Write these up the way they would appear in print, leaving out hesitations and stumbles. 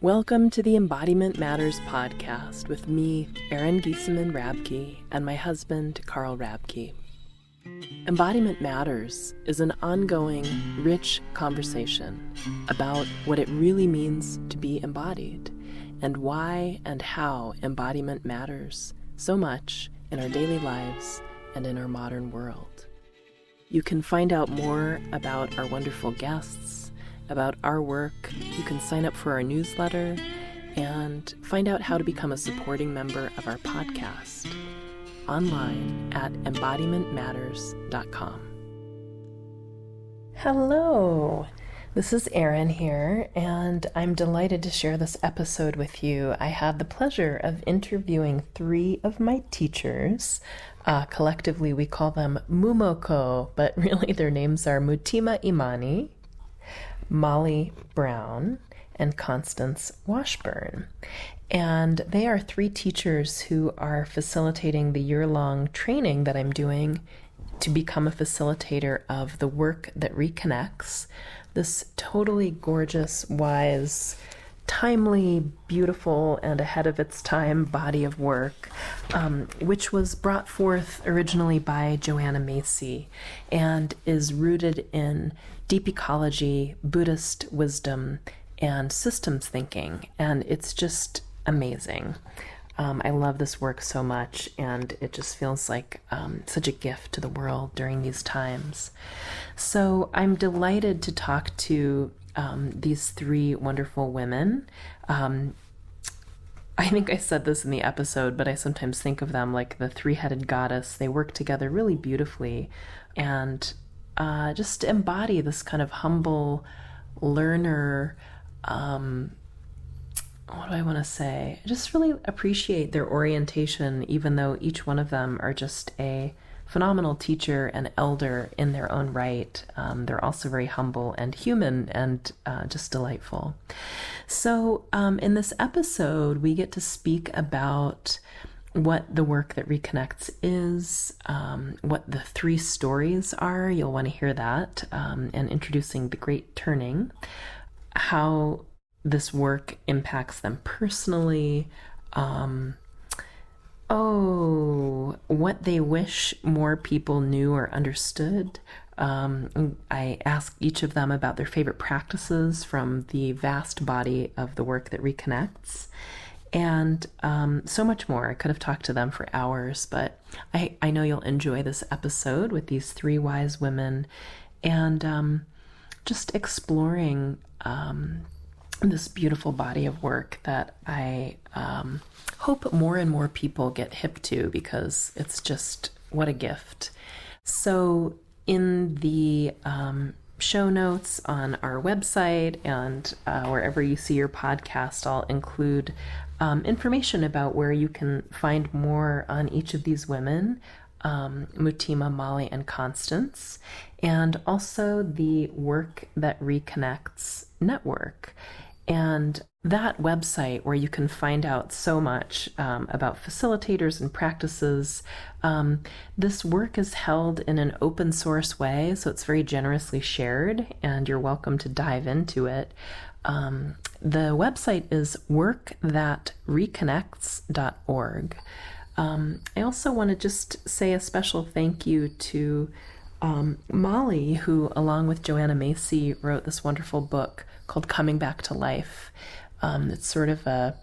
Welcome to the Embodiment Matters podcast with me, Erin Rabke, and my husband, Carl Rabke. Embodiment Matters is an ongoing, rich conversation about what it really means to be embodied and why and how embodiment matters so much in our daily lives and in our modern world. You can find out more about our wonderful guests, about our work. You can sign up for our newsletter and find out how to become a supporting member of our podcast online at embodimentmatters.com. Hello, this is Erin here, and I'm delighted to share this episode with you. I had the pleasure of interviewing three of my teachers. Collectively, we call them Mumoko, but really their names are Mutima Imani, Molly Brown, and Constance Washburn. And they are three teachers who are facilitating the year-long training that I'm doing to become a facilitator of the Work That Reconnects, this totally gorgeous, wise, timely, beautiful, and ahead of its time body of work, which was brought forth originally by Joanna Macy and is rooted in deep ecology, Buddhist wisdom, and systems thinking. And it's just amazing. I love this work so much, and it just feels like such a gift to the world during these times. So I'm delighted to talk to these three wonderful women. I think I said this in the episode, but I sometimes think of them like the three-headed goddess. They work together really beautifully and just embody this kind of humble learner. What do I want to say? I just really appreciate their orientation, even though each one of them are just a phenomenal teacher and elder in their own right. They're also very humble and human and just delightful. So in this episode, we get to speak about what the Work That Reconnects is, what the three stories are. You'll want to hear that, and introducing the Great Turning, how this work impacts them personally, what they wish more people knew or understood. I asked each of them about their favorite practices from the vast body of the Work That Reconnects, and so much more. I could have talked to them for hours, but I know you'll enjoy this episode with these three wise women and just exploring this beautiful body of work that I hope more and more people get hip to, because it's just what a gift. So in the show notes on our website and wherever you see your podcast, I'll include information about where you can find more on each of these women, Mutima, Molly, and Constance, and also the Work That Reconnects network. And that website, where you can find out so much about facilitators and practices, this work is held in an open source way, so it's very generously shared, and you're welcome to dive into it. The website is workthatreconnects.org. I also want to just say a special thank you to Molly, who, along with Joanna Macy, wrote this wonderful book called Coming Back to Life. It's sort of a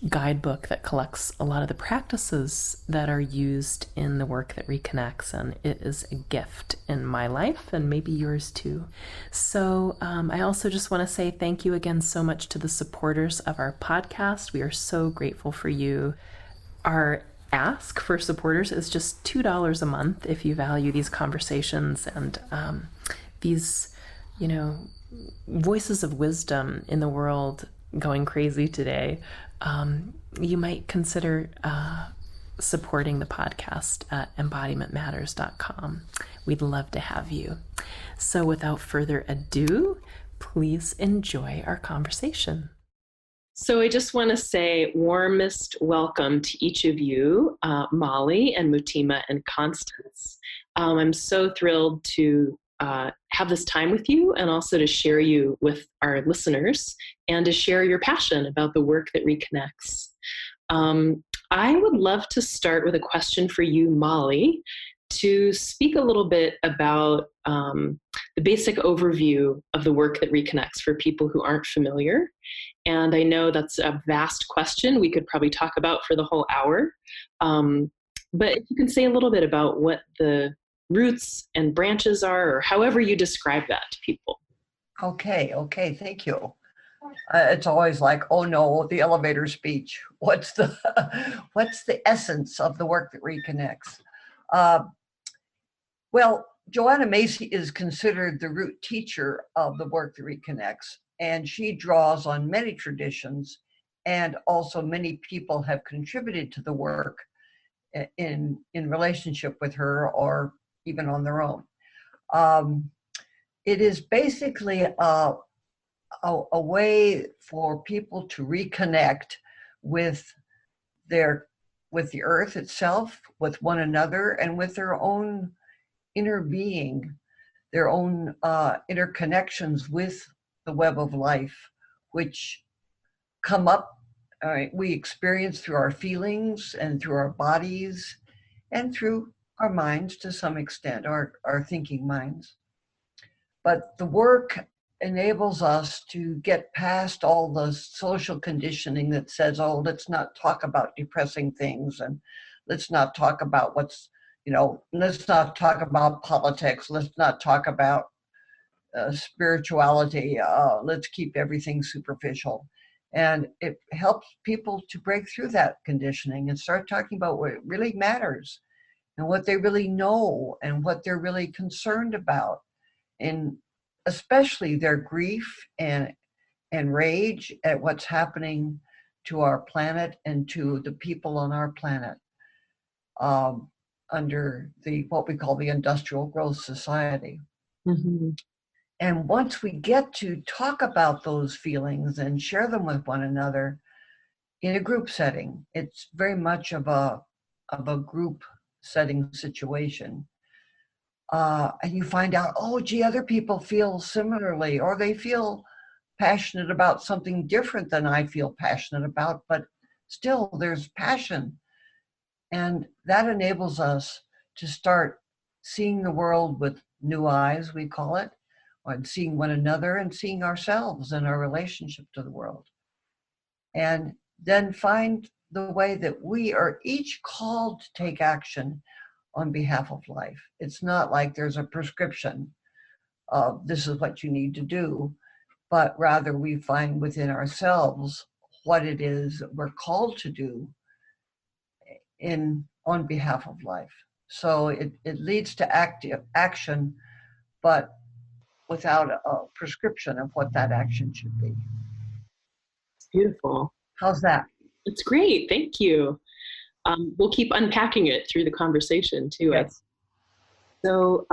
guidebook that collects a lot of the practices that are used in the Work That Reconnects, and it is a gift in my life and maybe yours too. So I also just want to say thank you again so much to the supporters of our podcast. We are so grateful for you. Our ask for supporters is just $2 a month if you value these conversations and these, voices of wisdom in the world going crazy today. You might consider supporting the podcast at embodimentmatters.com. We'd love to have you. So without further ado, please enjoy our conversation. So I just want to say warmest welcome to each of you, Molly and Mutima and Constance. I'm so thrilled to have this time with you, and also to share you with our listeners, and to share your passion about the work that reconnects. I would love to start with a question for you, Molly, to speak a little bit about the basic overview of the work that reconnects for people who aren't familiar. And I know that's a vast question we could probably talk about for the whole hour. But if you can say a little bit about what the roots and branches are, or however you describe that to people. Okay, thank you. It's always like, oh no, the elevator speech. What's the what's the essence of the work that reconnects? Well, Joanna Macy is considered the root teacher of the work that reconnects, and she draws on many traditions, and also many people have contributed to the work in relationship with her or even on their own. It is basically a way for people to reconnect with with the earth itself, with one another, and with their own inner being, their own interconnections with the web of life, which come up, we experience through our feelings and through our bodies and through our minds to some extent, our thinking minds. But the work enables us to get past all the social conditioning that says, oh, let's not talk about depressing things, and let's not talk about let's not talk about politics, let's not talk about spirituality, let's keep everything superficial. And it helps people to break through that conditioning and start talking about what really matters and what they really know and what they're really concerned about. And especially their grief and rage at what's happening to our planet and to the people on our planet under what we call the industrial growth society. Mm-hmm. And once we get to talk about those feelings and share them with one another in a group setting, it's very much of a group setting situation. And you find out, oh, gee, other people feel similarly, or they feel passionate about something different than I feel passionate about, but still there's passion. And that enables us to start seeing the world with new eyes, we call it, and seeing one another and seeing ourselves and our relationship to the world. And then find the way that we are each called to take action on behalf of life. It's not like there's a prescription of this is what you need to do, but rather we find within ourselves what it is we're called to do on behalf of life. So it leads to active action, but without a prescription of what that action should be. It's beautiful. How's that? It's great. Thank you. We'll keep unpacking it through the conversation too. Yes. So,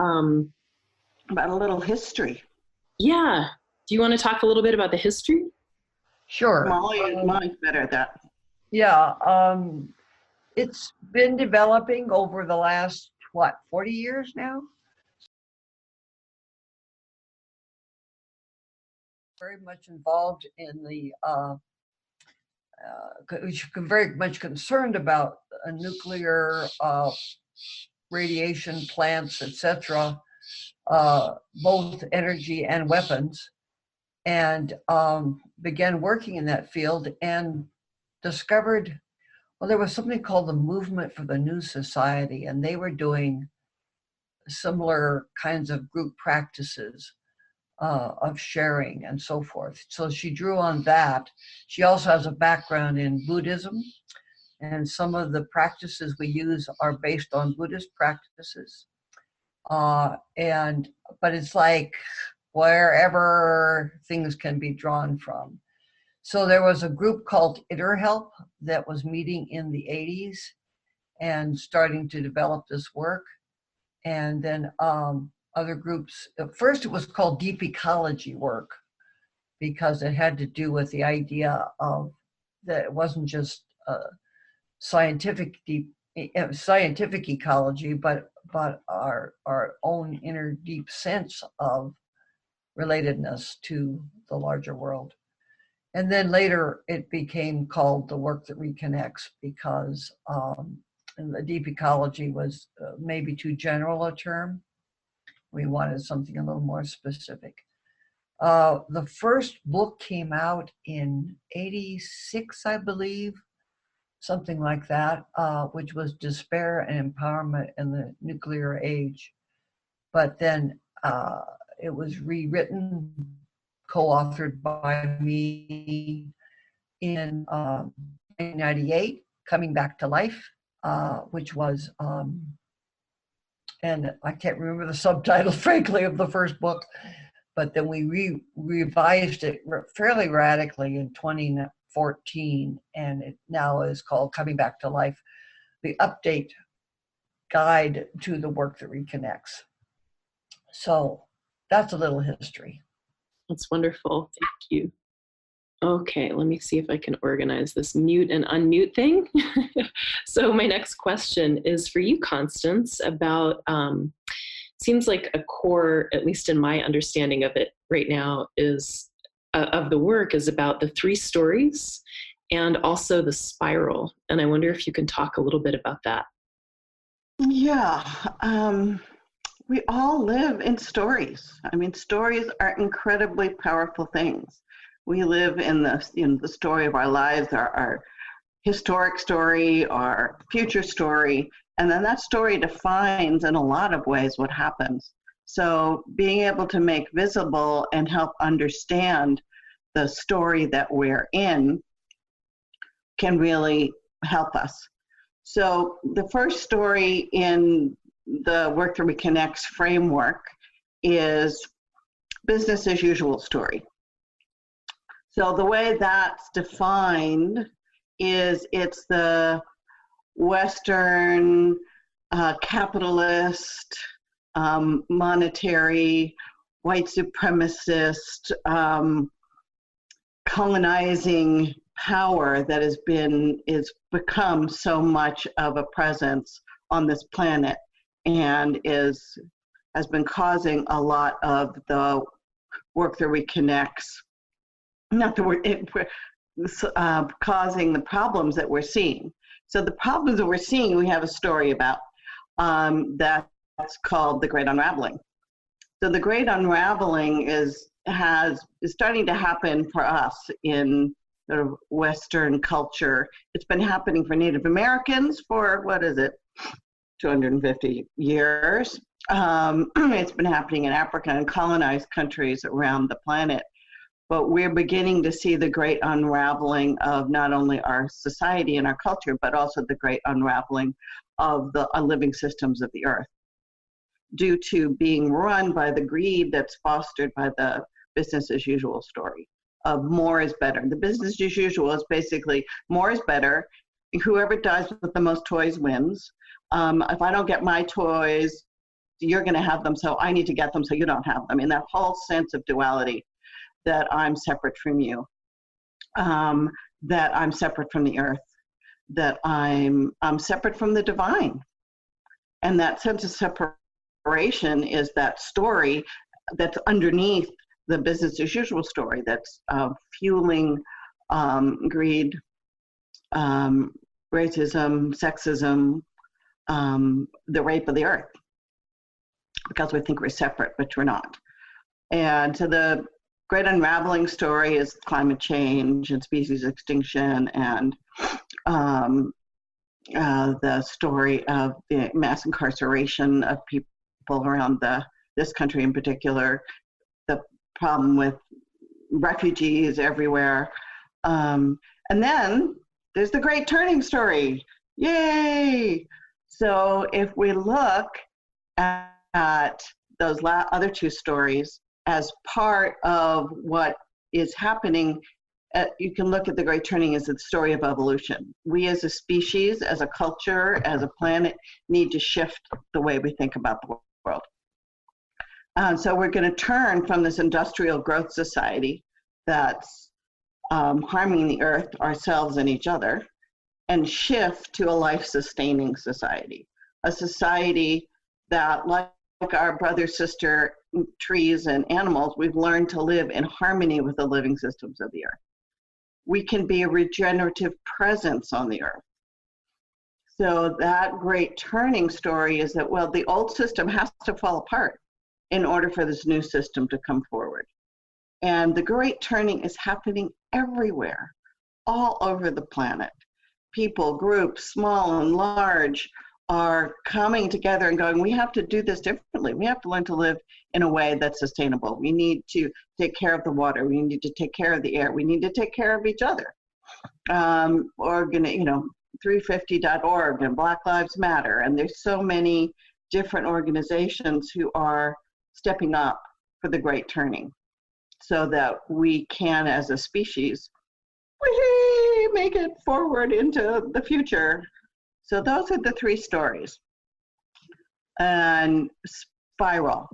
about a little history. Yeah. Do you want to talk a little bit about the history? Sure. Molly's better at that. Yeah. It's been developing over the last, 40 years now? Very much involved in the very much concerned about nuclear radiation plants, etc., both energy and weapons, and began working in that field and discovered, well, there was something called the Movement for the New Society, and they were doing similar kinds of group practices of sharing and so forth. So she drew on that. She also has a background in Buddhism, and some of the practices we use are based on Buddhist practices. But it's like wherever things can be drawn from. So there was a group called Inner Help that was meeting in the 80s and starting to develop this work. And then other groups, at first it was called deep ecology work because it had to do with the idea of that it wasn't just scientific deep scientific ecology, but our own inner deep sense of relatedness to the larger world. And then later it became called the Work That Reconnects, because the deep ecology was maybe too general a term. We wanted something a little more specific. The first book came out in '86, I believe, something like that, which was Despair and Empowerment in the Nuclear Age. But then it was rewritten, co-authored by me in 1998, Coming Back to Life, which was, and I can't remember the subtitle, frankly, of the first book, but then we revised it fairly radically in 2014, and it now is called Coming Back to Life, the update guide to the Work That Reconnects. So that's a little history. That's wonderful. Thank you. Okay, let me see if I can organize this mute and unmute thing. So my next question is for you, Constance, about, seems like a core, at least in my understanding of it right now, is of the work is about the 3 stories and also the spiral. And I wonder if you can talk a little bit about that. Yeah, we all live in stories. I mean, stories are incredibly powerful things. We live in the story of our lives, our historic story, our future story, and then that story defines in a lot of ways what happens. So being able to make visible and help understand the story that we're in can really help us. So the first story in the Work That Reconnects framework is business as usual story. So the way that's defined is it's the Western capitalist, monetary, white supremacist, colonizing power that has become so much of a presence on this planet, and has been causing a lot of the Work That Reconnects, causing the problems that we're seeing. So the problems that we're seeing, we have a story about that's called The Great Unraveling. So the Great Unraveling is starting to happen for us in the Western culture. It's been happening for Native Americans for, 250 years. It's been happening in Africa and colonized countries around the planet. But we're beginning to see the great unraveling of not only our society and our culture, but also the great unraveling of the living systems of the earth, due to being run by the greed that's fostered by the business as usual story of more is better. The business as usual is basically more is better. Whoever dies with the most toys wins. If I don't get my toys, you're going to have them, so I need to get them so you don't have them. And that whole sense of duality, that I'm separate from you, that I'm separate from the earth, that I'm separate from the divine. And that sense of separation is that story that's underneath the business as usual story that's fueling greed, racism, sexism, the rape of the earth, because we think we're separate, but we're not. And so the great unraveling story is climate change and species extinction, and the story of the mass incarceration of people around this country in particular, the problem with refugees everywhere. And then there's the great turning story. Yay! So if we look at those other 2 stories as part of what is happening, you can look at the great turning as the story of evolution. We as a species, as a culture, as a planet, need to shift the way we think about the world. So we're going to turn from this industrial growth society that's harming the earth, ourselves, and each other, and shift to a life-sustaining society, a society that, like our brother, sister, trees and animals, we've learned to live in harmony with the living systems of the earth. We can be a regenerative presence on the earth. So that great turning story is that, well, the old system has to fall apart in order for this new system to come forward. And the great turning is happening everywhere, all over the planet. People, groups, small and large, are coming together and going, we have to do this differently. We have to learn to live in a way that's sustainable. We need to take care of the water. We need to take care of the air. We need to take care of each other. 350.org and Black Lives Matter. And there's so many different organizations who are stepping up for the great turning so that we can, as a species, make it forward into the future. So those are the three stories. And spiral.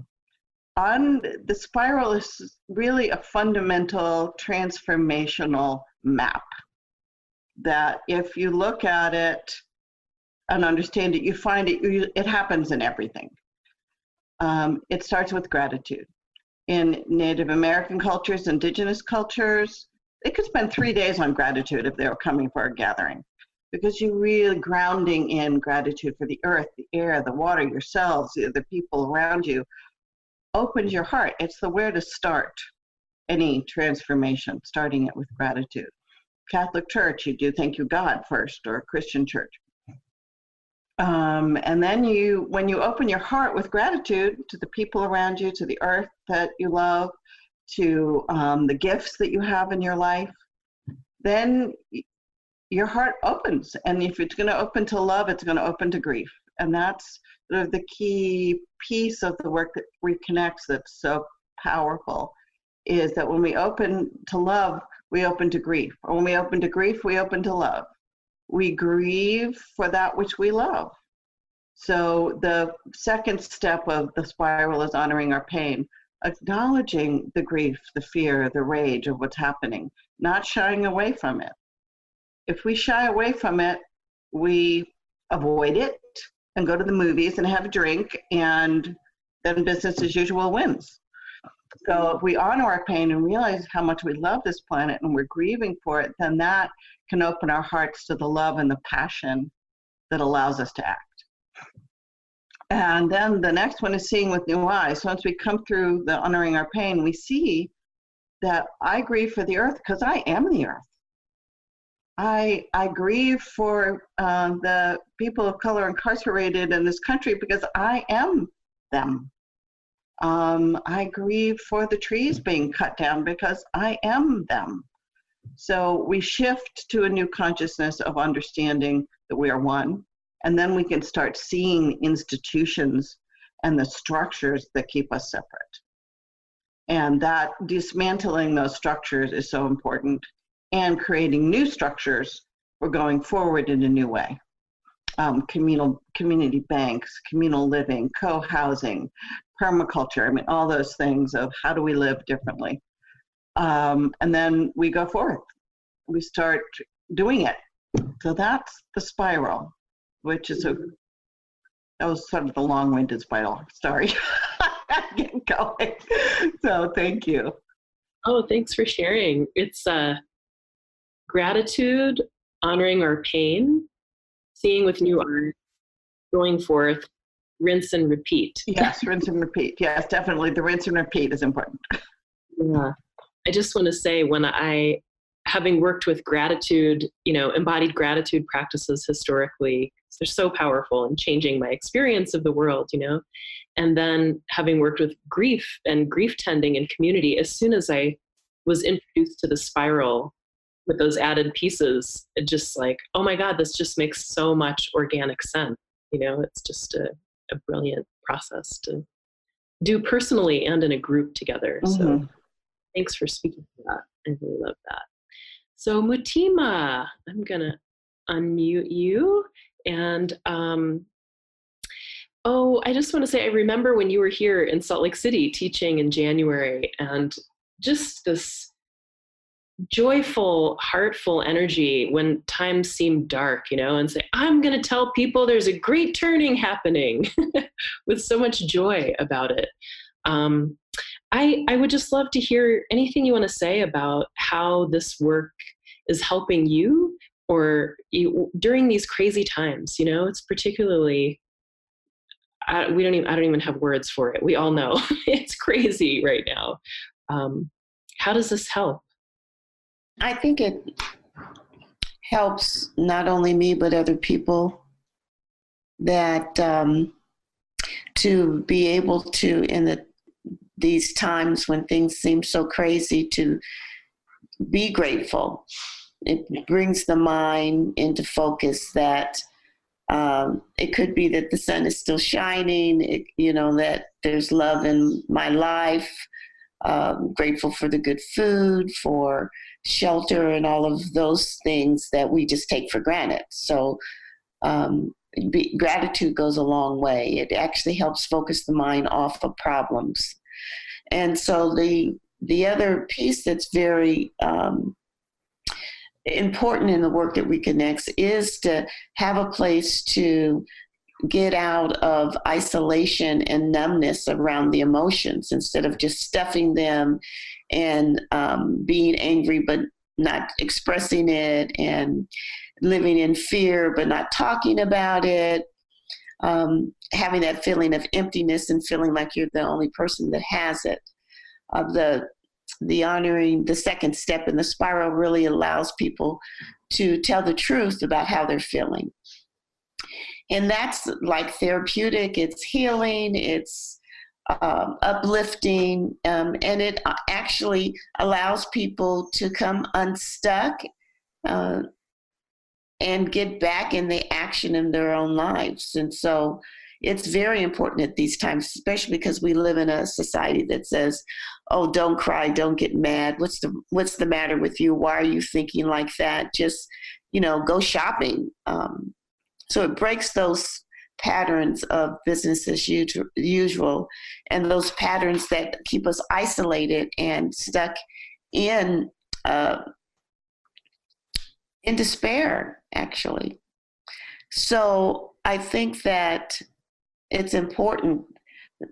The spiral is really a fundamental transformational map that if you look at it and understand it, you find it happens in everything. It starts with gratitude. In Native American cultures, indigenous cultures, they could spend 3 days on gratitude if they were coming for a gathering, because you're really grounding in gratitude for the earth, the air, the water, yourselves, the people around you. Opens your heart. It's the where to start any transformation, starting it with gratitude. Catholic Church, you do thank you God first, or Christian church. And then when you open your heart with gratitude to the people around you, to the earth that you love, to the gifts that you have in your life, then your heart opens. And if it's going to open to love, it's going to open to grief. And that's sort of the key piece of the work that reconnects that's so powerful, is that when we open to love, we open to grief. Or when we open to grief, we open to love. We grieve for that which we love. So the second step of the spiral is honoring our pain, acknowledging the grief, the fear, the rage of what's happening, not shying away from it. If we shy away from it, we avoid it and go to the movies and have a drink, and then business as usual wins. So if we honor our pain and realize how much we love this planet and we're grieving for it, then that can open our hearts to the love and the passion that allows us to act. And then the next one is seeing with new eyes. So once we come through the honoring our pain, we see that I grieve for the earth because I am the earth. I grieve for the people of color incarcerated in this country because I am them. I grieve for the trees being cut down because I am them. So we shift to a new consciousness of understanding that we are one, and then we can start seeing institutions and the structures that keep us separate. And that dismantling those structures is so important, and creating new structures for going forward in a new way. Community banks, communal living, co-housing, permaculture, I mean, all those things of how do we live differently. And then we go forth. We start doing it. So that's the spiral, which is that was sort of the long-winded spiral. Sorry. Get going. So thank you. Oh, thanks for sharing. It's gratitude, honoring our pain, seeing with new eyes, going forth, rinse and repeat. Yes, rinse and repeat. Yes, definitely. The rinse and repeat is important. Yeah. I just want to say, having worked with gratitude, embodied gratitude practices historically, they're so powerful in changing my experience of the world, and then having worked with grief and grief tending in community, as soon as I was introduced to the spiral with those added pieces, it just like, oh my God, this just makes so much organic sense. It's just a brilliant process to do personally and in a group together. Mm-hmm. So thanks for speaking to that. I really love that. So Mutima, I'm going to unmute you. And I just want to say, I remember when you were here in Salt Lake City teaching in January, and just joyful, heartful energy when times seem dark, and say, I'm going to tell people there's a great turning happening with so much joy about it. I would just love to hear anything you want to say about how this work is helping you during these crazy times. It's particularly, I don't even have words for it. We all know it's crazy right now. How does this help? I think it helps not only me, but other people, that to be able to, in these times when things seem so crazy, to be grateful. It brings the mind into focus that it could be that the sun is still shining, that there's love in my life. Grateful for the good food, for shelter, and all of those things that we just take for granted. So gratitude goes a long way. It actually helps focus the mind off of problems. And so the other piece that's very important in the Work That Reconnects is to have a place to get out of isolation and numbness around the emotions, instead of just stuffing them and being angry but not expressing it, and living in fear but not talking about it, having that feeling of emptiness and feeling like you're the only person that has it. The honoring the second step in the spiral really allows people to tell the truth about how they're feeling. And that's like therapeutic, it's healing, it's uplifting, and it actually allows people to come unstuck and get back in the action in their own lives. And so it's very important at these times, especially because we live in a society that says, oh, don't cry, don't get mad. What's the matter with you? Why are you thinking like that? Just, go shopping. So it breaks those patterns of business as usual, and those patterns that keep us isolated and stuck in despair, actually. So I think that it's important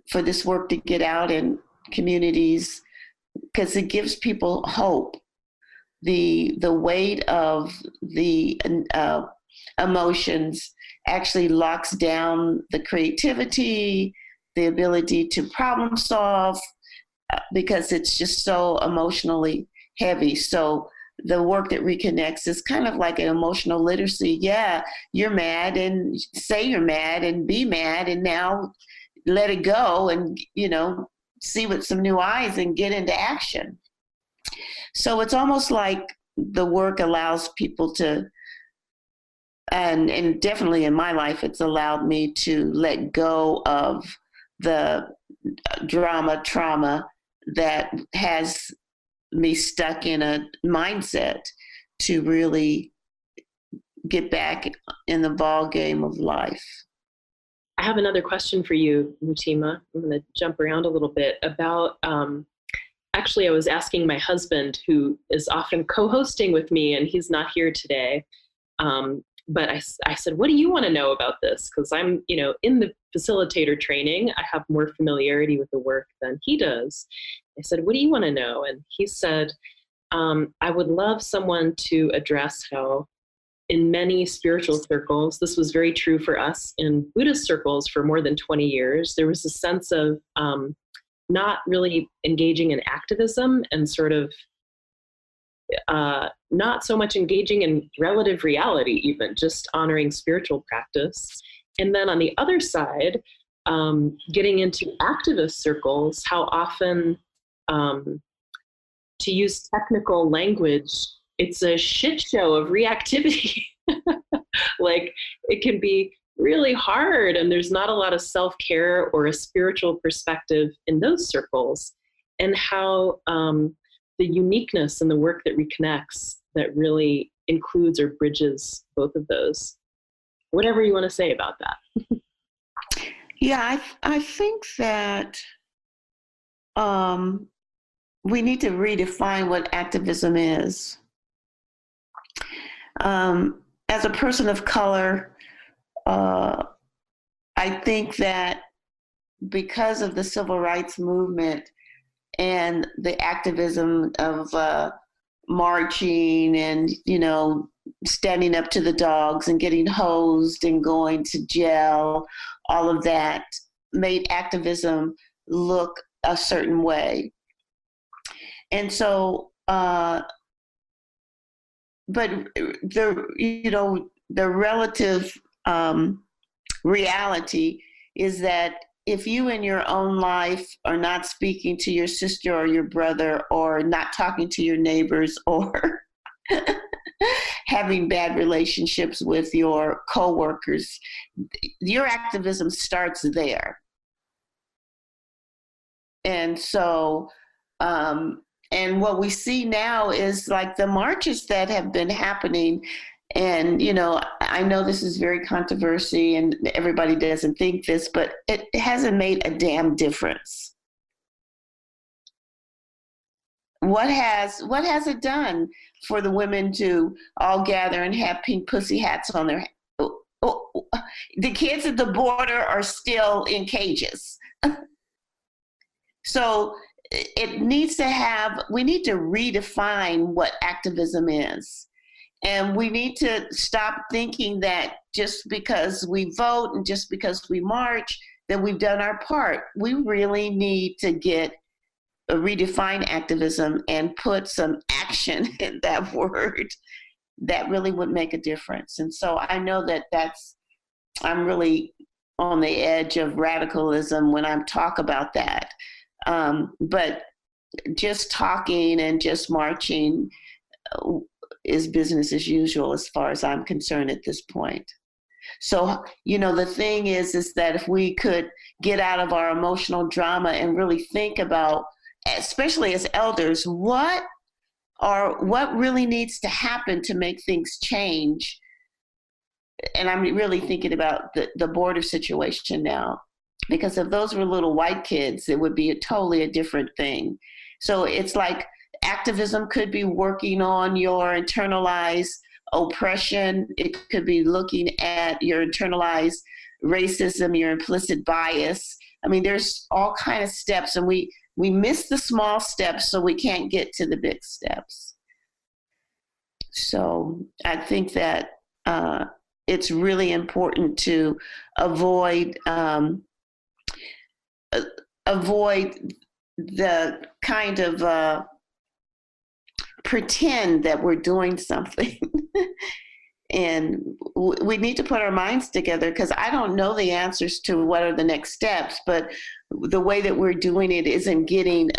for this work to get out in communities, because it gives people hope. The weight of the emotions actually locks down the creativity, the ability to problem solve, because it's just so emotionally heavy. So the Work That Reconnects is kind of like an emotional literacy. Yeah, you're mad, and say you're mad and be mad, and now let it go and, see with some new eyes and get into action. So it's almost like the work allows people to, and definitely in my life, it's allowed me to let go of the trauma that has me stuck in a mindset, to really get back in the ball game of life. I have another question for you, Mutima. I'm going to jump around a little bit about, actually, I was asking my husband, who is often co-hosting with me, and he's not here today. But I said, what do you want to know about this? Because I'm, in the facilitator training, I have more familiarity with the work than he does. I said, what do you want to know? And he said, I would love someone to address how in many spiritual circles, this was very true for us in Buddhist circles for more than 20 years, there was a sense of not really engaging in activism and sort of not so much engaging in relative reality, even just honoring spiritual practice. And then on the other side, getting into activist circles, how often, to use technical language, it's a shit show of reactivity. Like, it can be really hard, and there's not a lot of self-care or a spiritual perspective in those circles, and how the uniqueness in the Work That Reconnects that really includes or bridges both of those. Whatever you want to say about that. Yeah, I think that we need to redefine what activism is. As a person of color, I think that because of the civil rights movement and the activism of marching and, standing up to the dogs and getting hosed and going to jail, all of that made activism look a certain way. And so, but the relative reality is that if you in your own life are not speaking to your sister or your brother, or not talking to your neighbors, or having bad relationships with your coworkers, your activism starts there. And so, and what we see now is like the marches that have been happening. And, I know this is very controversial and everybody doesn't think this, but it hasn't made a damn difference. What has it done for the women to all gather and have pink pussy hats on their head? The kids at the border are still in cages. So we need to redefine what activism is. And we need to stop thinking that just because we vote and just because we march, that we've done our part. We really need to redefine activism and put some action in that word that really would make a difference. And so I know that I'm really on the edge of radicalism when I talk about that. But just talking and just marching is business as usual as far as I'm concerned at this point. So, the thing is that if we could get out of our emotional drama and really think about, especially as elders, what really needs to happen to make things change. And I'm really thinking about the border situation now, because if those were little white kids, it would be totally a different thing. So it's like activism could be working on your internalized oppression. It could be looking at your internalized racism, your implicit bias. I mean, there's all kind of steps, and we miss the small steps, so we can't get to the big steps. So I think that it's really important to avoid the kind of pretend that we're doing something. And we need to put our minds together, because I don't know the answers to what are the next steps, but the way that we're doing it isn't getting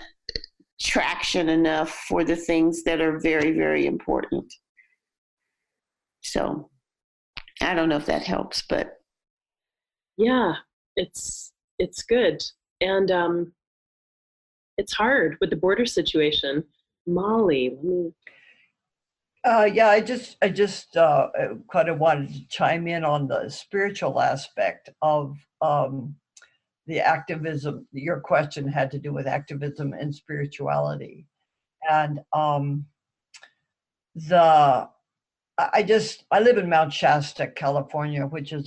traction enough for the things that are very, very important. So I don't know if that helps, but. Yeah, it's good. And it's hard with the border situation. Molly, let me. Yeah, I just kind of wanted to chime in on the spiritual aspect of the activism. Your question had to do with activism and spirituality, and I live in Mount Shasta, California, which is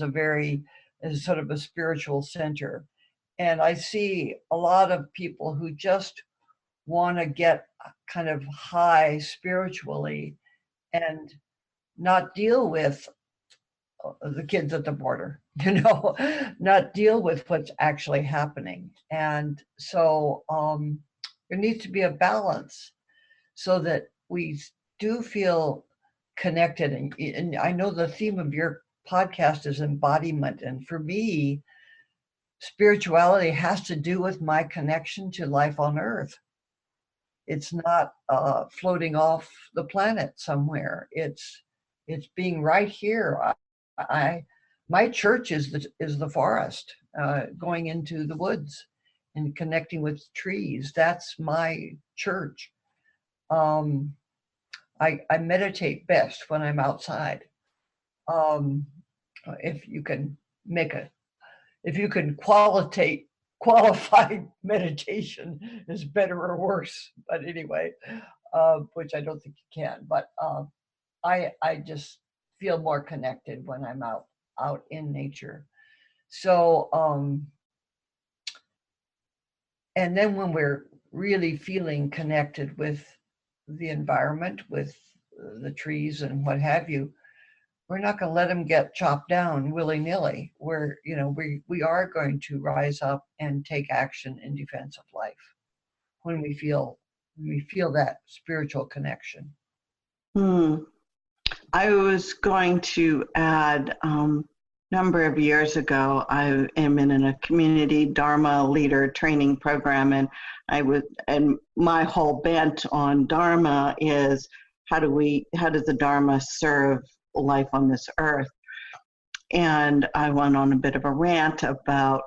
sort of a spiritual center, and I see a lot of people who just want to get kind of high spiritually and not deal with the kids at the border, not deal with what's actually happening. And so there needs to be a balance so that we do feel connected. And I know the theme of your podcast is embodiment. And for me, spirituality has to do with my connection to life on Earth. It's not floating off the planet somewhere. It's being right here. My church is the forest, going into the woods and connecting with trees. That's my church. I meditate best when I'm outside. If you can qualified meditation is better or worse, but anyway, which I don't think you can. But I just feel more connected when I'm out in nature. So and then when we're really feeling connected with the environment, with the trees and what have you, we're not going to let them get chopped down willy-nilly. We're, we are going to rise up and take action in defense of life when we feel that spiritual connection. I was going to add, number of years ago, I am in a community Dharma leader training program, and my whole bent on Dharma is how does the Dharma serve life on this earth? And I went on a bit of a rant about,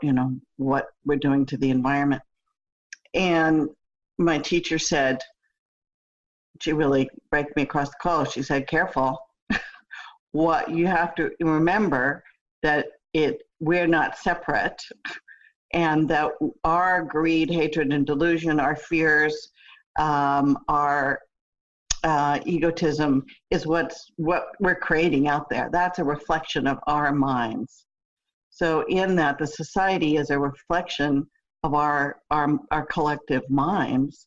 what we're doing to the environment. And my teacher said, she really broke me across the collar. She said, careful. What you have to remember that we're not separate, and that our greed, hatred, and delusion, our fears, our egotism is what we're creating out there. That's a reflection of our minds. So in that, the society is a reflection of our collective minds.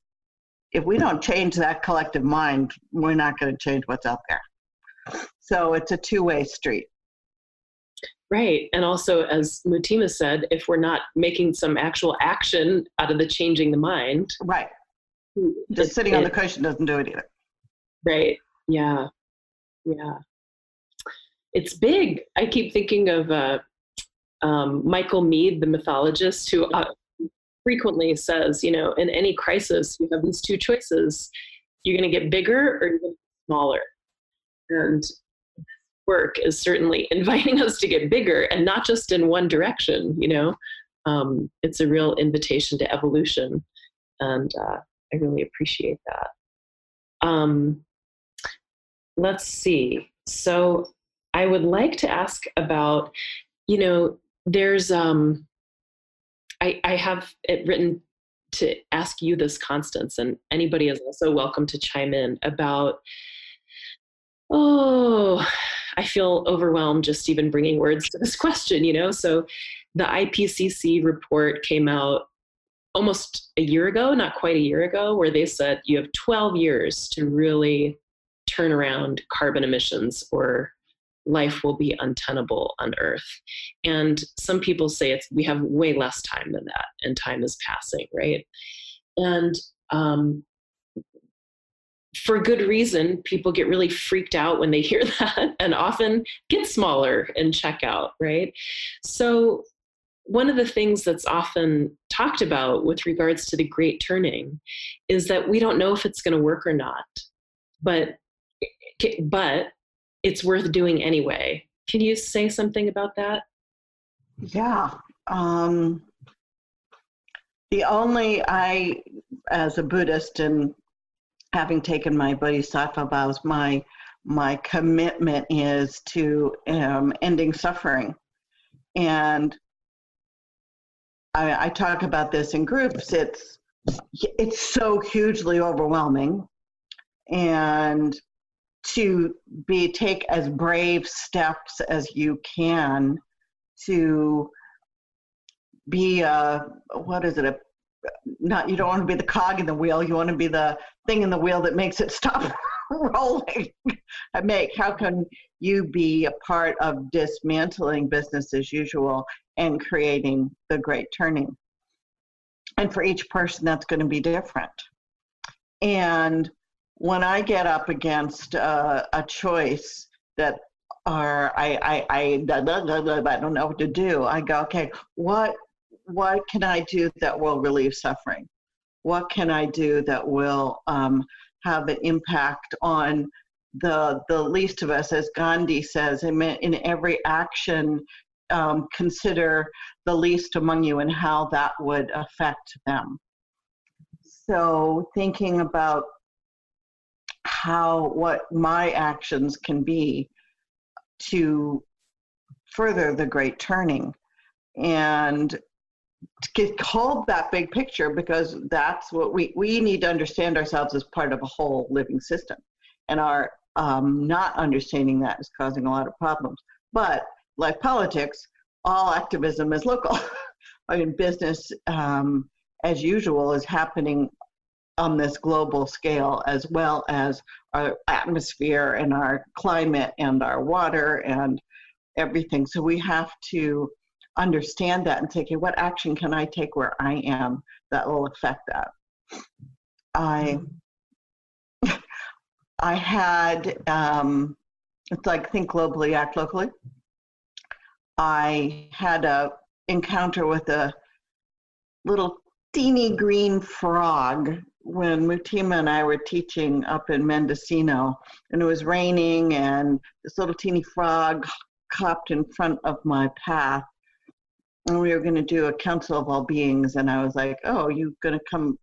If we don't change that collective mind, we're not going to change what's out there. So it's a two-way street. Right. And also, as Mutima said, if we're not making some actual action out of the changing the mind. Right. Just sitting on the cushion doesn't do it either. Right. Yeah. Yeah. It's big. I keep thinking of Michael Meade, the mythologist, who frequently says, in any crisis, you have these two choices. You're going to get bigger or you're going to get smaller. And work is certainly inviting us to get bigger, and not just in one direction. It's a real invitation to evolution, and I really appreciate that. Let's see. So I would like to ask about, there's I have it written to ask you this, Constance, and anybody is also welcome to chime in about, I feel overwhelmed just even bringing words to this question, So the IPCC report came out almost a year ago, not quite a year ago, where they said you have 12 years to really turn around carbon emissions or life will be untenable on Earth. And some people say we have way less time than that, and time is passing, right? And for good reason, people get really freaked out when they hear that, and often get smaller and check out, right? So one of the things that's often talked about with regards to the Great Turning is that we don't know if it's going to work or not, but it's worth doing anyway. Can you say something about that? Yeah. As a Buddhist and having taken my bodhisattva vows, my commitment is to ending suffering. And I talk about this in groups. It's so hugely overwhelming, and to take as brave steps as you can to be you don't want to be the cog in the wheel, you want to be the thing in the wheel that makes it stop rolling. How can you be a part of dismantling business as usual and creating the Great Turning? And for each person, that's going to be different. And when I get up against a choice that I don't know what to do, I go, okay, what can I do that will relieve suffering? What can I do that will have an impact on the least of us? As Gandhi says, in every action, consider the least among you and how that would affect them. So thinking about what my actions can be to further the Great Turning. And hold that big picture, because that's what we need to understand ourselves as part of a whole living system. And our not understanding that is causing a lot of problems. But like politics, all activism is local. I mean, business, as usual, is happening on this global scale, as well as our atmosphere and our climate and our water and everything. So we have to understand that and say, okay, what action can I take where I am that will affect that? I had, it's like think globally, act locally. I had a encounter with a little teeny green frog when Mutima and I were teaching up in Mendocino, and it was raining, and this little teeny frog hopped in front of my path, and we were going to do a council of all beings, and I was like, oh, you're going to come,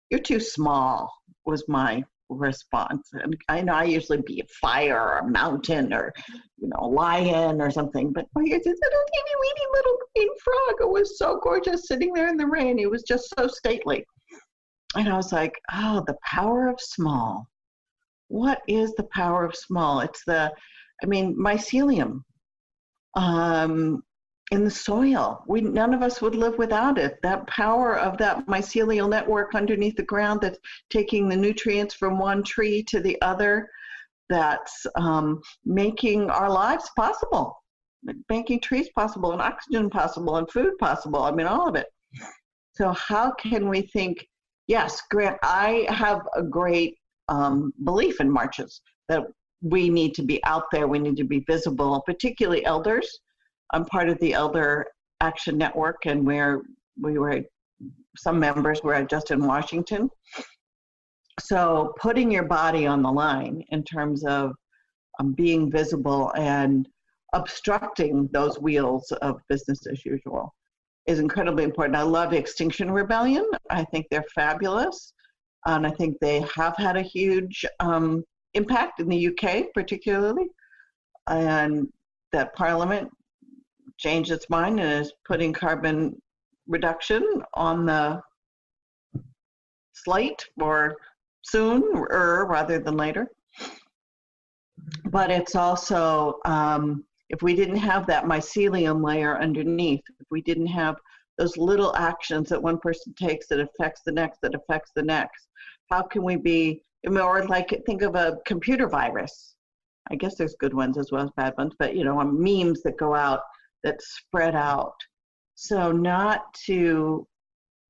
you're too small, was my response. And I know I usually be a fire or a mountain or, you know, a lion or something, but here's this little teeny weeny little green frog. It was so gorgeous sitting there in the rain. It was just so stately. And I was like, oh, the power of small. What is the power of small? It's the, I mean, mycelium in the soil. None of us would live without it. That power of that mycelial network underneath the ground that's taking the nutrients from one tree to the other, that's making our lives possible, making trees possible and oxygen possible and food possible. I mean, all of it. So how can we think, yes, Grant, I have a great belief in marches, that we need to be out there, we need to be visible, particularly elders. I'm part of the Elder Action Network, and some members were just in Washington. So putting your body on the line in terms of being visible and obstructing those wheels of business as usual is incredibly important. I love Extinction Rebellion. I think they're fabulous. And I think they have had a huge impact in the UK, particularly. And that Parliament changed its mind and is putting carbon reduction on the slate for soon, or rather than later. But it's also, if we didn't have that mycelium layer underneath, if we didn't have those little actions that one person takes that affects the next, that affects the next, how can we be, or like think of a computer virus. I guess there's good ones as well as bad ones, but you know, memes that go out that spread out. So not to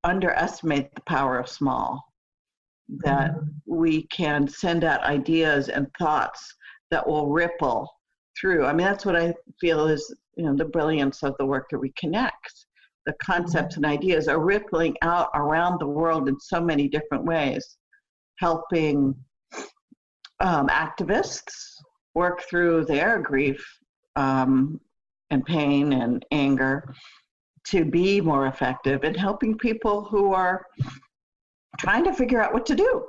underestimate the power of small, that we can send out ideas and thoughts that will ripple through. I mean, that's what I feel is, you know, the brilliance of the Work That Reconnects. The concepts and ideas are rippling out around the world in so many different ways, helping activists work through their grief and pain and anger to be more effective, and helping people who are trying to figure out what to do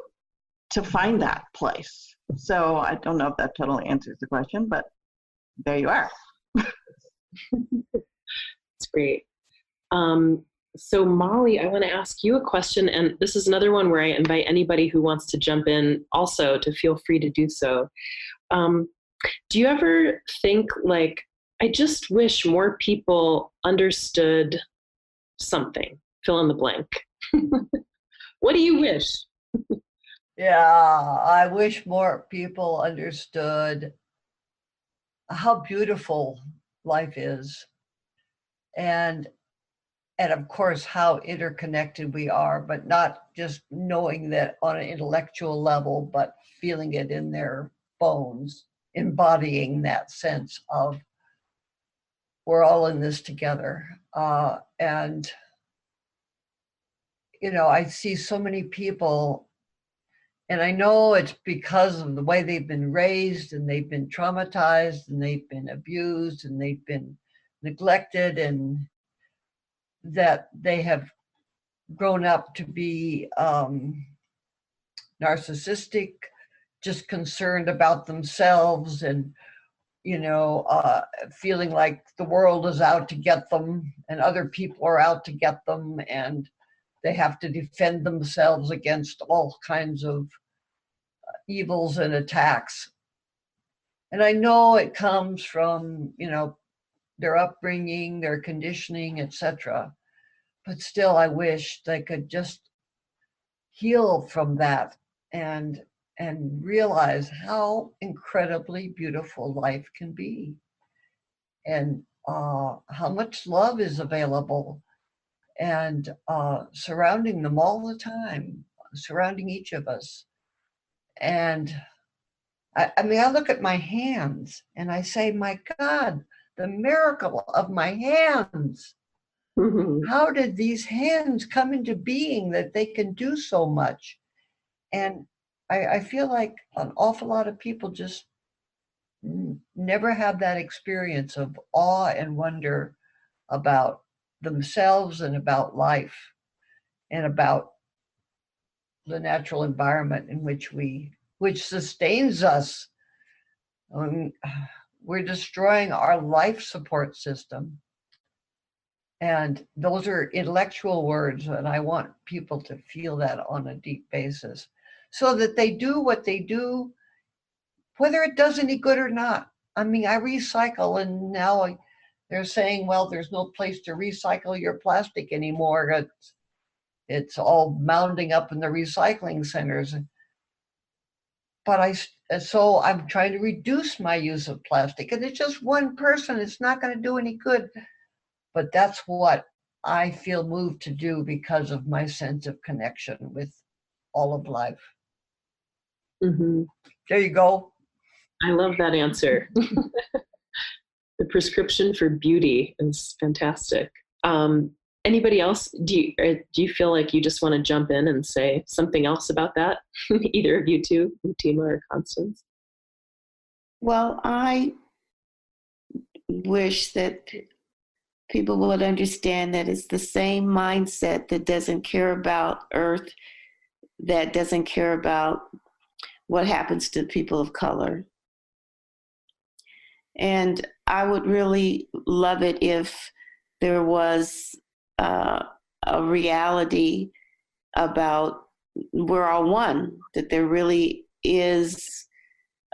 to find that place. So I don't know if that totally answers the question, but there you are. It's great. So Molly, I want to ask you a question, and this is another one where I invite anybody who wants to jump in also to feel free to do so. Do you ever think like, I just wish more people understood something, fill in the blank? What do you wish? Yeah, I wish more people understood how beautiful life is, and of course how interconnected we are, but not just knowing that on an intellectual level, but feeling it in their bones, embodying that sense of we're all in this together. And you know, I see so many people, and I know it's because of the way they've been raised, and they've been traumatized, and they've been abused, and they've been neglected, and that they have grown up to be narcissistic, just concerned about themselves and feeling like the world is out to get them and other people are out to get them and they have to defend themselves against all kinds of evils and attacks. And I know it comes from, their upbringing, their conditioning, etc. But still, I wish they could just heal from that and realize how incredibly beautiful life can be, and how much love is available, and surrounding them all the time, surrounding each of us. And I mean, I look at my hands and I say, my God, the miracle of my hands. Mhm. How did these hands come into being that they can do so much? And I feel like an awful lot of people just never have that experience of awe and wonder about themselves and about life and about the natural environment in which sustains us. We're destroying our life support system. And those are intellectual words, and I want people to feel that on a deep basis so that they do what they do, whether it does any good or not. I mean, I recycle, and now they're saying, well, there's no place to recycle your plastic anymore. It's all mounding up in the recycling centers. But so I'm trying to reduce my use of plastic, and it's just one person. It's not going to do any good. But that's what I feel moved to do because of my sense of connection with all of life. Mhm. There you go. I love that answer. The prescription for beauty is fantastic. Anybody else? Do you feel like you just want to jump in and say something else about that? Either of you two, Mutima or Constance? Well, I wish that people would understand that it's the same mindset that doesn't care about Earth, that doesn't care about what happens to people of color. And I would really love it if there was a reality about we're all one, that there really is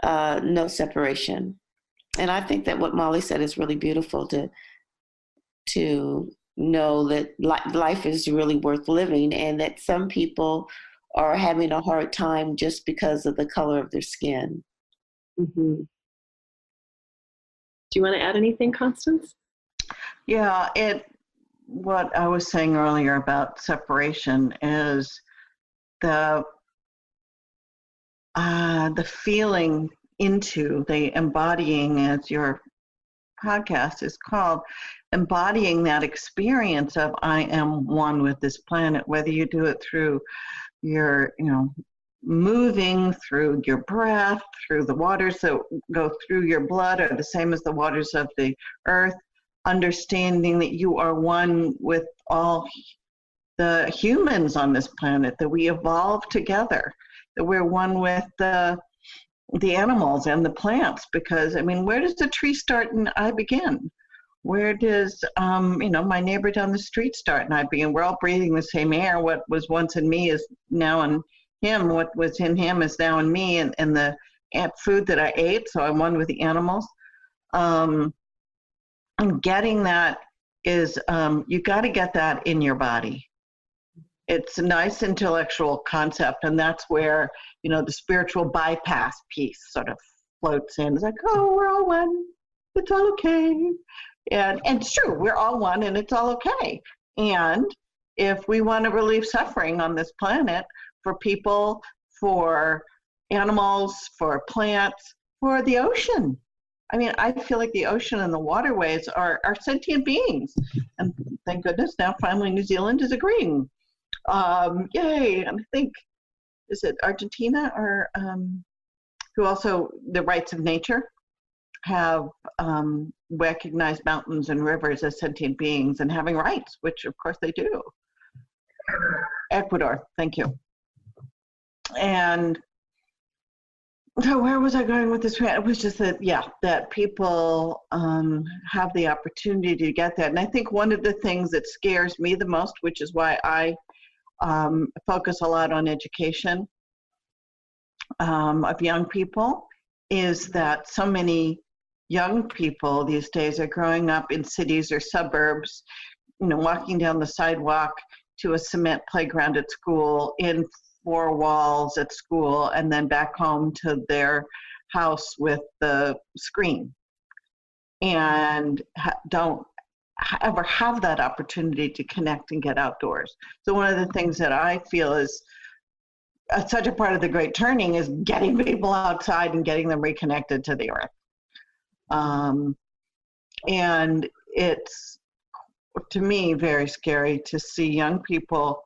no separation. And I think that what Molly said is really beautiful, to know that life is really worth living, and that some people are having a hard time just because of the color of their skin. Mm-hmm. Do you want to add anything, Constance? Yeah, what I was saying earlier about separation is the feeling into the embodying, as your podcast is called, embodying that experience of I am one with this planet, whether you do it through your, moving through your breath, through the waters that go through your blood are the same as the waters of the earth, understanding that you are one with all the humans on this planet, that we evolve together, that we're one with the animals and the plants, because where does the tree start and I begin? Where does my neighbor down the street start and I begin? We're all breathing the same air. What was once in me is now in him. What was in him is now in me, and the food that I ate. So I'm one with the animals. And getting that is you got to get that in your body. It's a nice intellectual concept, and that's where the spiritual bypass piece sort of floats in. It's like, oh, we're all one. It's all okay. And it's true, we're all one and it's all okay. And if we want to relieve suffering on this planet, for people, for animals, for plants, for the ocean. I feel like the ocean and the waterways are sentient beings. And thank goodness now finally New Zealand is agreeing. Yay. And I think, is it Argentina or who also, the rights of nature, have recognized mountains and rivers as sentient beings and having rights, which of course they do. Ecuador, thank you. And So where was I going with this? It was just that, yeah, that people have the opportunity to get that. And I think one of the things that scares me the most, which is why I focus a lot on education of young people, is that so many young people these days are growing up in cities or suburbs, walking down the sidewalk to a cement playground at school, in four walls at school, and then back home to their house with the screen, and don't ever have that opportunity to connect and get outdoors. So one of the things that I feel is such a part of the great turning is getting people outside and getting them reconnected to the earth. And it's, to me, very scary to see young people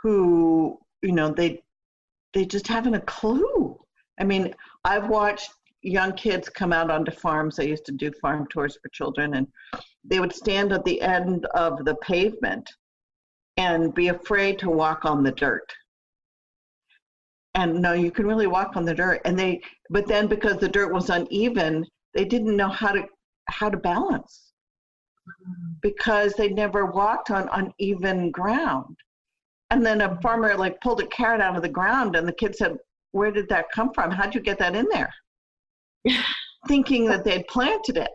who, they just haven't a clue. I mean, I've watched young kids come out onto farms. I used to do farm tours for children, and they would stand at the end of the pavement and be afraid to walk on the dirt. And no, you can really walk on the dirt. But then because the dirt was uneven, they didn't know how to balance, because they never walked on uneven ground. And then a farmer pulled a carrot out of the ground, and the kid said, "Where did that come from? How'd you get that in there?" Thinking that they'd planted it.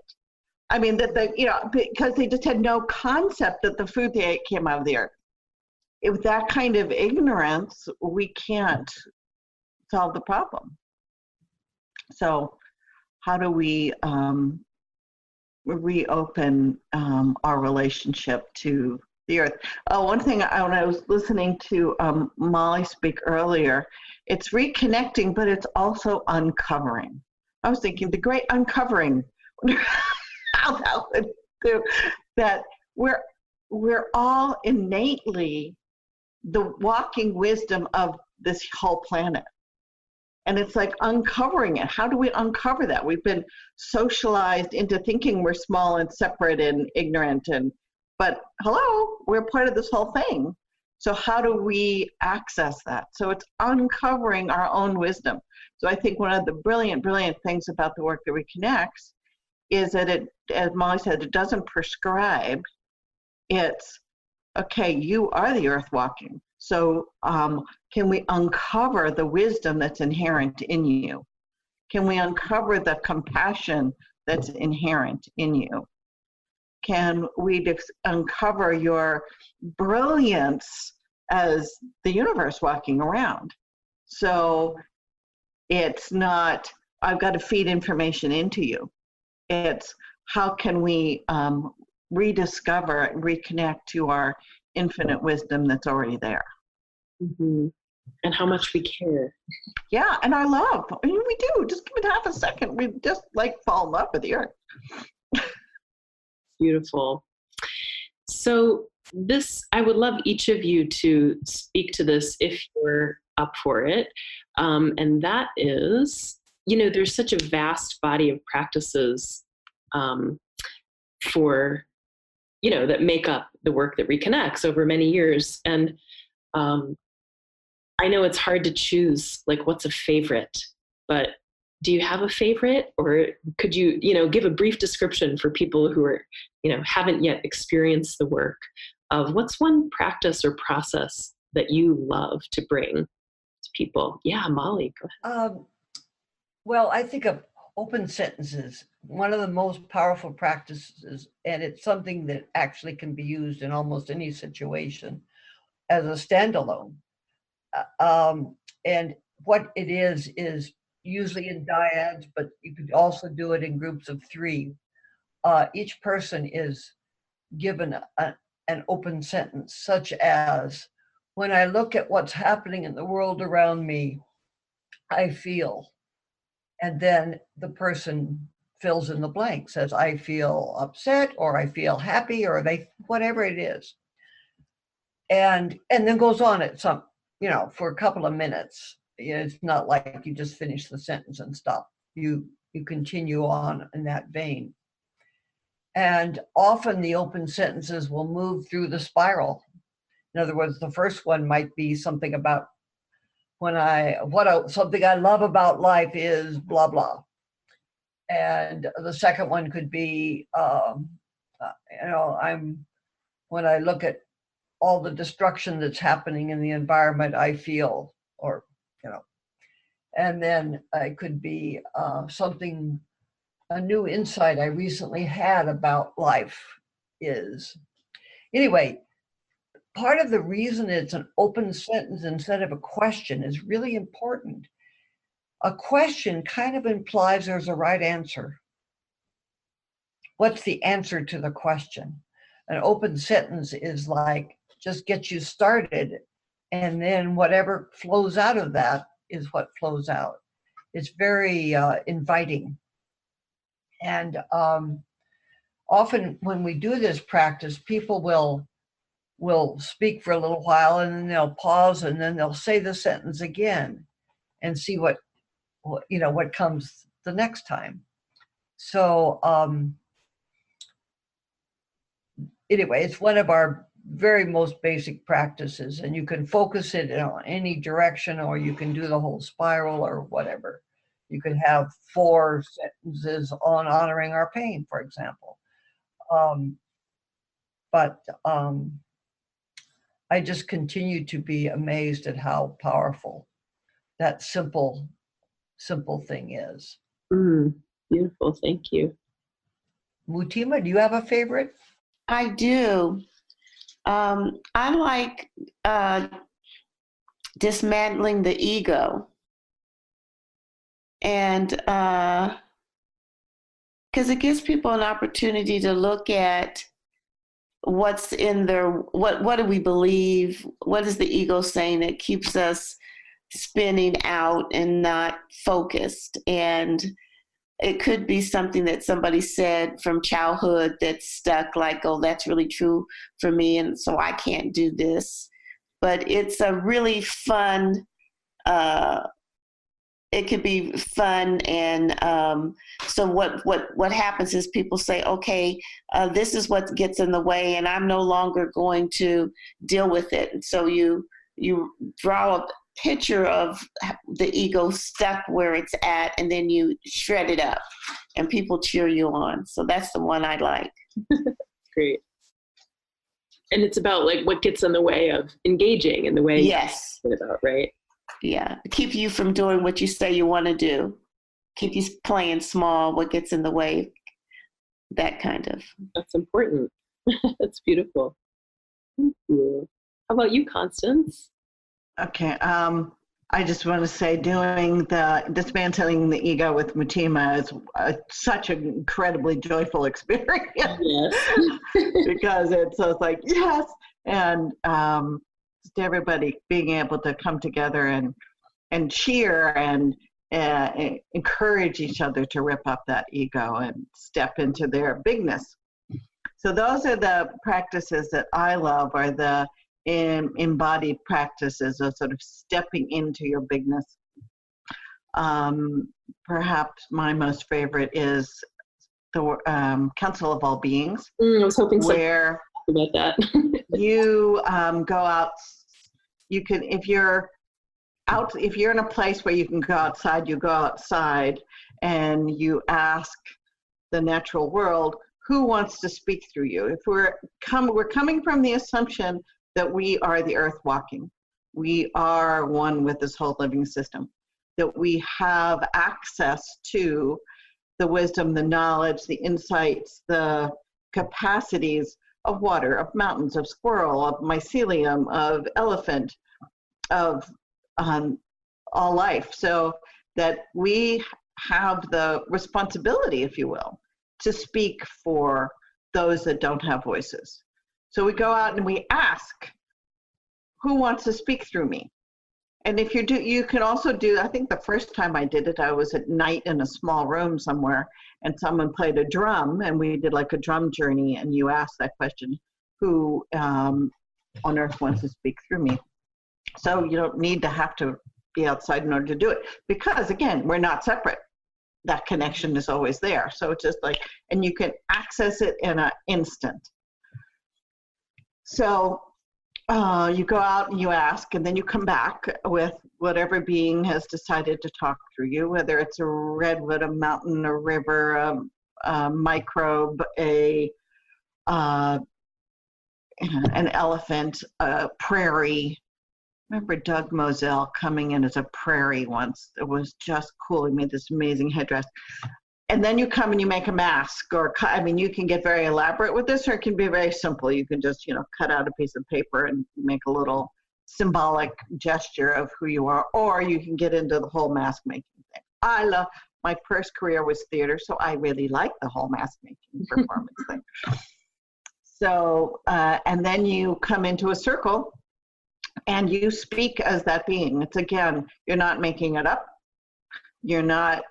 I mean, because they just had no concept that the food they ate came out of the earth. With that kind of ignorance, we can't solve the problem. So how do we reopen our relationship to the earth? Oh, one thing, when I was listening to Molly speak earlier, it's reconnecting, but it's also uncovering. I was thinking the great uncovering, how that would do that. We're all innately the walking wisdom of this whole planet. And it's like uncovering it. How do we uncover that? We've been socialized into thinking we're small and separate and ignorant, but hello, we're part of this whole thing. So how do we access that? So it's uncovering our own wisdom. So I think one of the brilliant, brilliant things about the Work That Reconnects is that it, as Molly said, it doesn't prescribe. It's, okay, you are the earth walking. So can we uncover the wisdom that's inherent in you? Can we uncover the compassion that's inherent in you? Can we uncover your brilliance as the universe walking around? So it's not, I've got to feed information into you. It's how can we rediscover and reconnect to our infinite wisdom that's already there. Mm-hmm. And how much we care. Yeah, and our love. I mean, we do. Just give it half a second. We just fall in love with the earth. Beautiful. So I would love each of you to speak to this if you're up for it. And that is, there's such a vast body of practices for, that make up the Work That Reconnects over many years. And I know it's hard to choose what's a favorite, but do you have a favorite, or could you, give a brief description for people who are, haven't yet experienced the work of what's one practice or process that you love to bring to people? Yeah, Molly, go ahead. Well, I think of open sentences, one of the most powerful practices, and it's something that actually can be used in almost any situation as a standalone. And what it is usually in dyads, but you could also do it in groups of 3. Each person is given an open sentence, such as, when I look at what's happening in the world around me, I feel. And then the person fills in the blank, says, I feel upset, or I feel happy, or whatever it is. And then goes on at some, for a couple of minutes. It's not like you just finish the sentence and stop. You continue on in that vein. And often the open sentences will move through the spiral. In other words, the first one might be something about something I love about life is blah, blah. And the second one could be, when I look at all the destruction that's happening in the environment, I feel, or, and then it could be a new insight I recently had about life is, anyway, part of the reason it's an open sentence instead of a question is really important. A question kind of implies there's a right answer. What's the answer to the question? An open sentence is like, just get you started, and then whatever flows out of that is what flows out. It's very inviting. And often when we do this practice, people will speak for a little while, and then they'll pause, and then they'll say the sentence again and see what comes the next time. So anyway, it's one of our very most basic practices, and you can focus it in any direction, or you can do the whole spiral or whatever. You could have 4 sentences on honoring our pain, for example. But I just continue to be amazed at how powerful that simple thing is. Beautiful, thank you. Mutima, do you have a favorite? I do. I like dismantling the ego. And because it gives people an opportunity to look at what's in their, what do we believe? What is the ego saying that keeps us spinning out and not focused? And it could be something that somebody said from childhood that's stuck, like, oh, that's really true for me, and so I can't do this. But it's a really fun, it could be fun. And so what happens is people say, okay, this is what gets in the way, and I'm no longer going to deal with it. And so you draw a picture of the ego stuck where it's at, and then you shred it up, and people cheer you on. So that's the one I like. Great. And it's about like what gets in the way of engaging in the way Yes. you're about, right? Yeah. Keep you from doing what you say you want to do. Keep you playing small, what gets in the way, that kind of. That's important. That's beautiful. Thank you. How about you, Constance? Okay. I just want to say doing the dismantling the ego with Mutima is such an incredibly joyful experience. Yes. Because it's like, yes. And just everybody being able to come together and cheer and encourage each other to rip up that ego and step into their bigness. So those are the practices that I love, are the embodied practices of sort of stepping into your bigness. Perhaps my most favorite is the Council of All Beings. I was hoping where about that. you go out. You can, if you're in a place where you can go outside, you go outside and you ask the natural world, who wants to speak through you? If we're coming from the assumption that we are the earth walking. We are one with this whole living system, that we have access to the wisdom, the knowledge, the insights, the capacities of water, of mountains, of squirrel, of mycelium, of elephant, of all life. So that we have the responsibility, if you will, to speak for those that don't have voices. So we go out and we ask, who wants to speak through me? And if you can also do, I think the first time I did it, I was at night in a small room somewhere, and someone played a drum, and we did like a drum journey, and you ask that question, who on earth wants to speak through me? So you don't need to have to be outside in order to do it, because again, we're not separate. That connection is always there. So it's just like, and you can access it in an instant. So you go out and you ask, and then you come back with whatever being has decided to talk through you, whether it's a redwood, a mountain, a river, a microbe, an elephant, a prairie. Remember Doug Moselle coming in as a prairie once. It was just cool. He made this amazing headdress. And then you come and you make a mask, or I mean, you can get very elaborate with this, or it can be very simple. You can just, cut out a piece of paper and make a little symbolic gesture of who you are, or you can get into the whole mask making thing. My first career was theater, so I really like the whole mask making performance thing. So, and then you come into a circle and you speak as that being. It's again, you're not making it up. You're not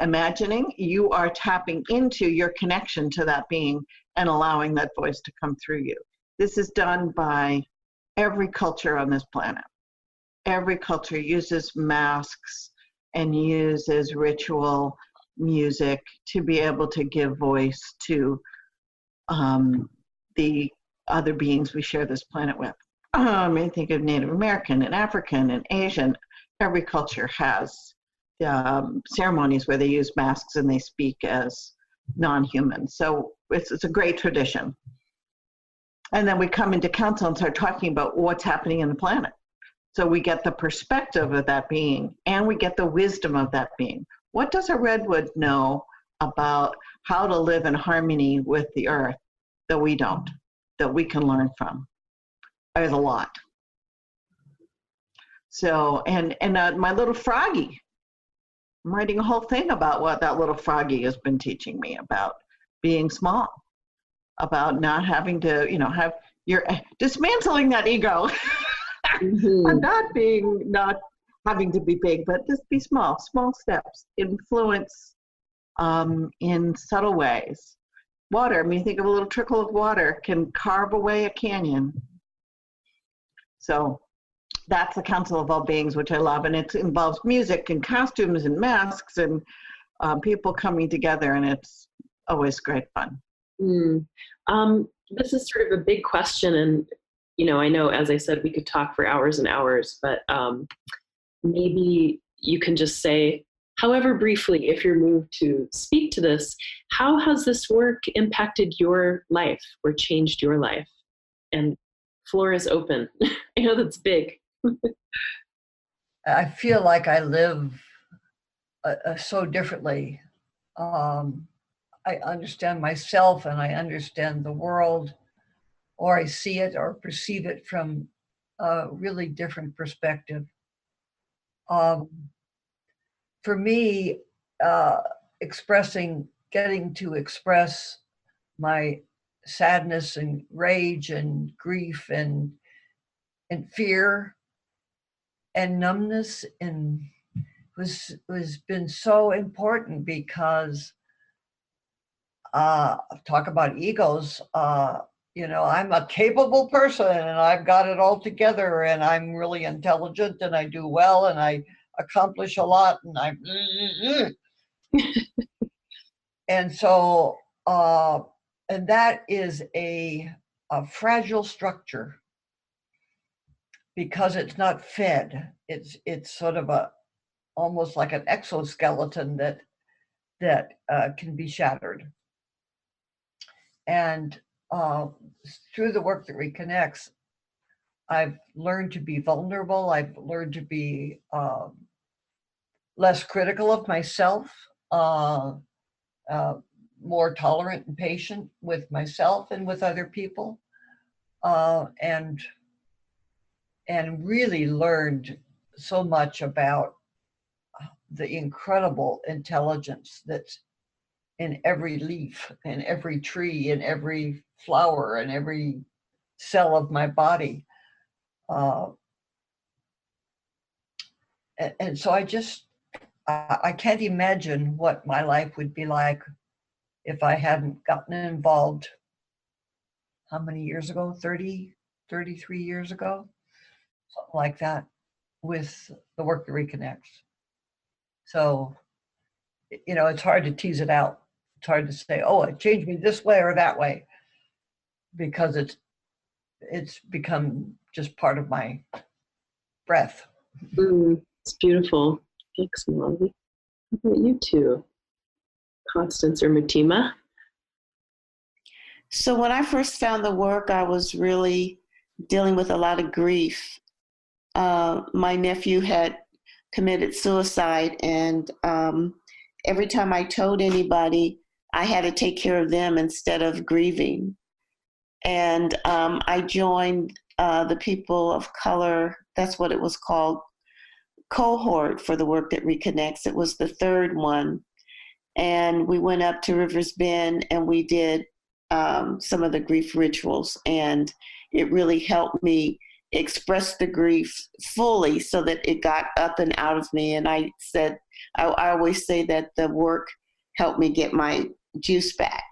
imagining. You are tapping into your connection to that being and allowing that voice to come through you. This is done by every culture on this planet. Every culture uses masks and uses ritual music to be able to give voice to the other beings we share this planet with. I think of Native American and African and Asian. Every culture has ceremonies where they use masks and they speak as non-humans. So it's a great tradition. And then we come into council and start talking about what's happening in the planet. So we get the perspective of that being, and we get the wisdom of that being. What does a redwood know about how to live in harmony with the earth that we don't, that we can learn from? There's a lot. So, and my little froggy, I'm writing a whole thing about what that little froggy has been teaching me about being small, about not having to, have your dismantling that ego. I'm not having to be big, but just be small steps, influence in subtle ways. Water, think of a little trickle of water can carve away a canyon. So that's the Council of All Beings, which I love, and it involves music and costumes and masks and people coming together, and it's always great fun. This is sort of a big question, and I know, as I said, we could talk for hours and hours, but maybe you can just say, however briefly, if you're moved to speak to this, how has this work impacted your life or changed your life? And floor is open. I know that's big. I feel like I live so differently. I understand myself and I understand the world, or I see it or perceive it from a really different perspective. For me, getting to express my sadness and rage and grief and fear and numbness and was been so important, because talk about egos, I'm a capable person and I've got it all together and I'm really intelligent and I do well and I accomplish a lot and and so and that is a fragile structure, because it's not fed. It's sort of almost like an exoskeleton that can be shattered. And through the work that reconnects, I've learned to be vulnerable. I've learned to be less critical of myself, more tolerant and patient with myself and with other people, and really learned so much about the incredible intelligence that's in every leaf, in every tree, in every flower, in every cell of my body. And so I can't imagine what my life would be like if I hadn't gotten involved, how many years ago? 30, 33 years ago? Something like that, with the work that reconnects. So, it's hard to tease it out. It's hard to say, oh, it changed me this way or that way, because it's become just part of my breath. It's beautiful. Thanks, Molly. How about you two, Constance or Mutima? So when I first found the work, I was really dealing with a lot of grief. My nephew had committed suicide, and every time I told anybody, I had to take care of them instead of grieving. And I joined the People of Color, that's what it was called, cohort for the Work That Reconnects. It was the third one. And we went up to Rivers Bend and we did some of the grief rituals. And it really helped me express the grief fully so that it got up and out of me. And I always say that the work helped me get my juice back.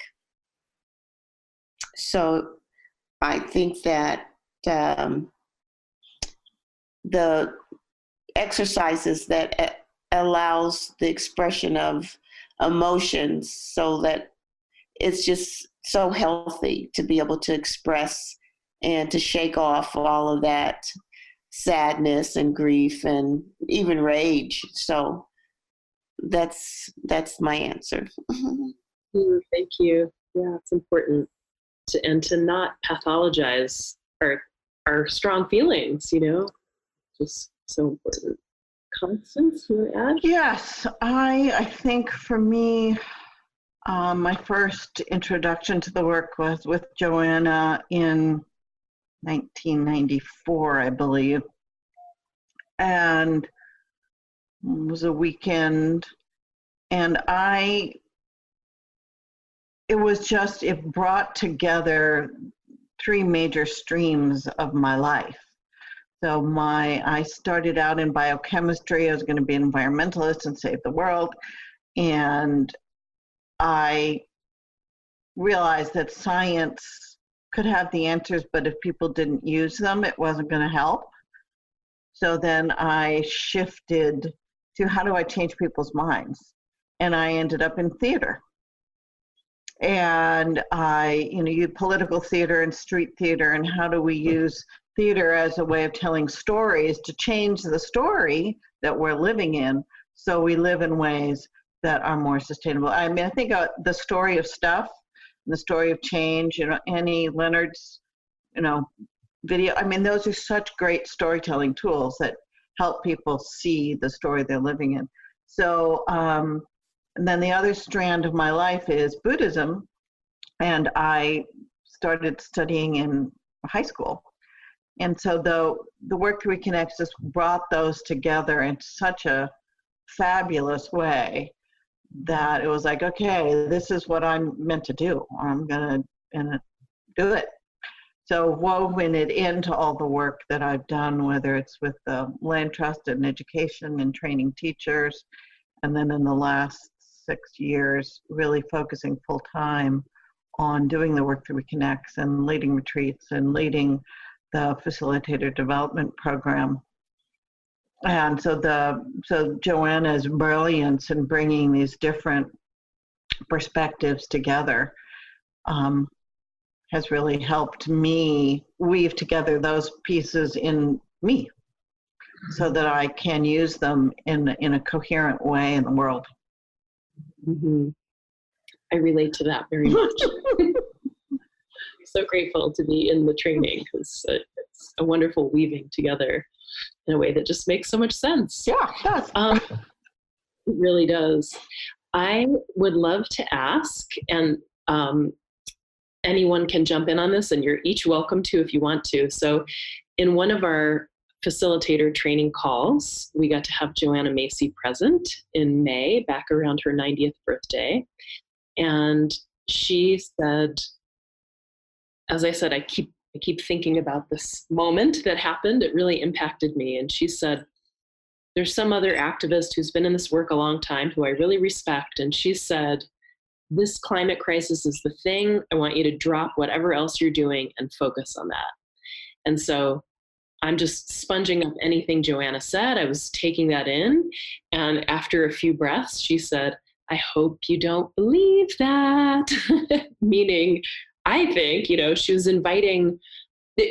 So I think that the exercises that allows the expression of emotions, so that it's just so healthy to be able to express and to shake off all of that sadness and grief and even rage. So that's my answer. Thank you. Yeah, it's important to not pathologize our strong feelings, just so important. Constance, you want to add? Yes, I think for me, my first introduction to the work was with Joanna in 1994, I believe. And it was a weekend. And it brought together three major streams of my life. So I started out in biochemistry. I was going to be an environmentalist and save the world. And I realized that science could have the answers, but if people didn't use them, it wasn't going to help. So then I shifted to how do I change people's minds? And I ended up in theater. And you political theater and street theater, and how do we use theater as a way of telling stories to change the story that we're living in, so we live in ways that are more sustainable. I mean, I think the story of stuff, the story of change, Annie Leonard's, video. I mean, those are such great storytelling tools that help people see the story they're living in. So, and then the other strand of my life is Buddhism, and I started studying in high school. And so the Work That Reconnects just brought those together in such a fabulous way that it was like, okay, this is what I'm meant to do. I'm gonna do it. So woven it into all the work that I've done, whether it's with the Land Trust and education and training teachers, and then in the last 6 years, really focusing full time on doing the Work That Reconnects and leading retreats and leading the facilitator development program. And so Joanna's brilliance in bringing these different perspectives together has really helped me weave together those pieces in me so that I can use them in a coherent way in the world. Mm-hmm. I relate to that very much. I'm so grateful to be in the training because it's a wonderful weaving together in a way that just makes so much sense. Yeah, it does. It really does. I would love to ask, and anyone can jump in on this, and you're each welcome to if you want to. So in one of our facilitator training calls, we got to have Joanna Macy present in May, back around her 90th birthday. And she said, as I said, I keep thinking about this moment that happened. It really impacted me. And she said, there's some other activist who's been in this work a long time who I really respect. And she said, this climate crisis is the thing. I want you to drop whatever else you're doing and focus on that. And so I'm just sponging up anything Joanna said. I was taking that in. And after a few breaths, she said, I hope you don't believe that. Meaning, I think, she was inviting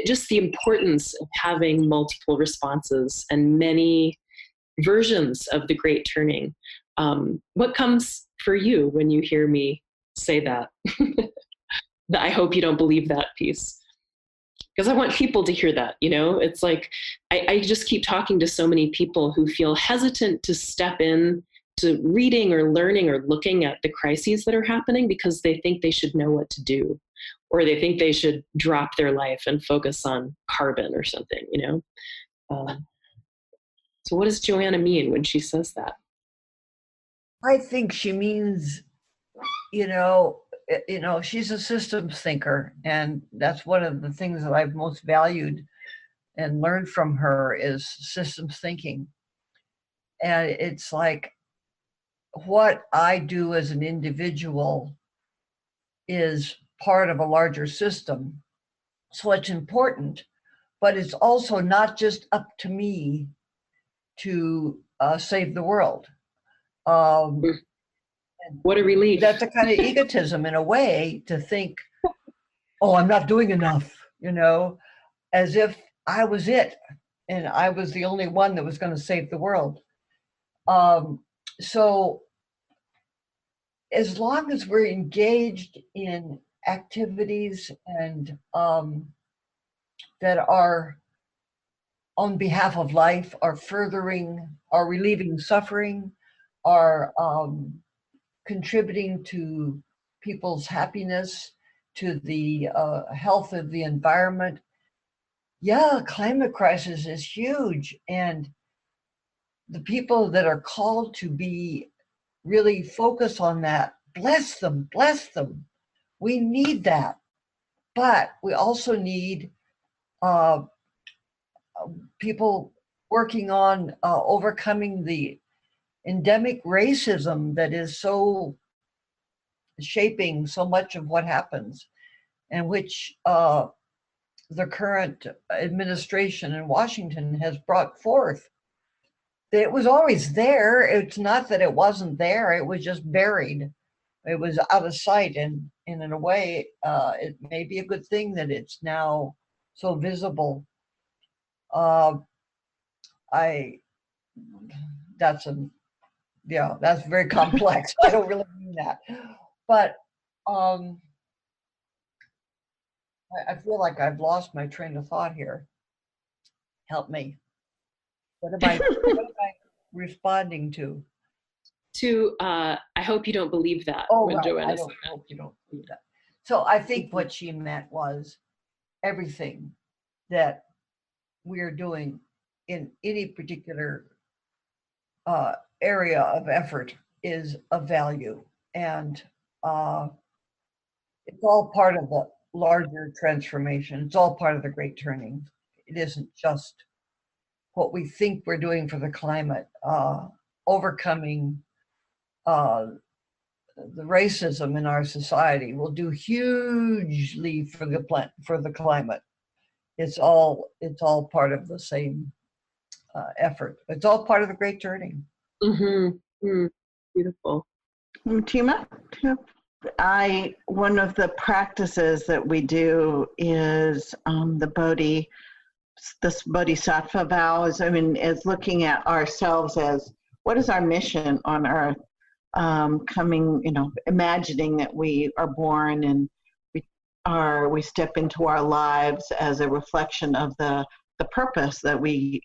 just the importance of having multiple responses and many versions of the great turning. What comes for you when you hear me say that? I hope you don't believe that piece. Because I want people to hear that, it's like, I just keep talking to so many people who feel hesitant to step in to reading or learning or looking at the crises that are happening because they think they should know what to do, or they think they should drop their life and focus on carbon or something, So what does Joanna mean when she says that? I think she means, she's a systems thinker, and that's one of the things that I've most valued and learned from her is systems thinking. And it's like what I do as an individual is part of a larger system. So it's important, but it's also not just up to me to save the world. What a relief. That's a kind of egotism in a way to think, oh, I'm not doing enough, as if I was it and I was the only one that was going to save the world. So as long as we're engaged in activities and that are on behalf of life, are furthering, are relieving suffering, are contributing to people's happiness, to the health of the environment. Yeah, climate crisis is huge. And the people that are called to be really focused on that, bless them, bless them. We need that. But we also need people working on overcoming the endemic racism that is so shaping so much of what happens, and which the current administration in Washington has brought forth. It was always there. It's not that it wasn't there. It was just buried. It was out of sight. And in a way, it may be a good thing that it's now so visible. That's very complex. I don't really mean that. But I feel like I've lost my train of thought here. Help me. What am I responding to? I hope you don't believe that. Oh, right. I don't hope you don't believe that. So I think what she meant was everything that we are doing in any particular area of effort is of value. And it's all part of the larger transformation. It's all part of the great turning. It isn't just what we think we're doing for the climate. Overcoming the racism in our society will do hugely for the climate. It's all part of the same effort. It's all part of the great turning. Beautiful. Mutima, one of the practices that we do is this bodhisattva vows. Is looking at ourselves as what is our mission on earth, imagining that we are born and we step into our lives as a reflection of the purpose that we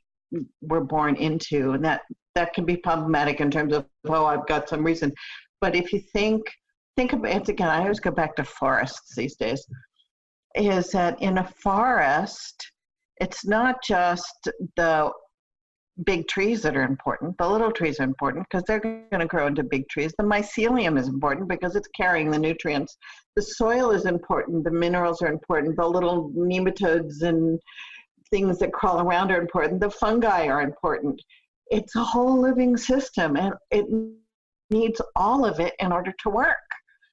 were born into. And that can be problematic in terms of, I've got some reason. But if you think about it again, I always go back to forests these days, is that in a forest, it's not just the big trees that are important. The little trees are important because they're going to grow into big trees. The mycelium is important because it's carrying the nutrients. The soil is important. The minerals are important. The little nematodes and things that crawl around are important. The fungi are important. It's a whole living system, and it needs all of it in order to work.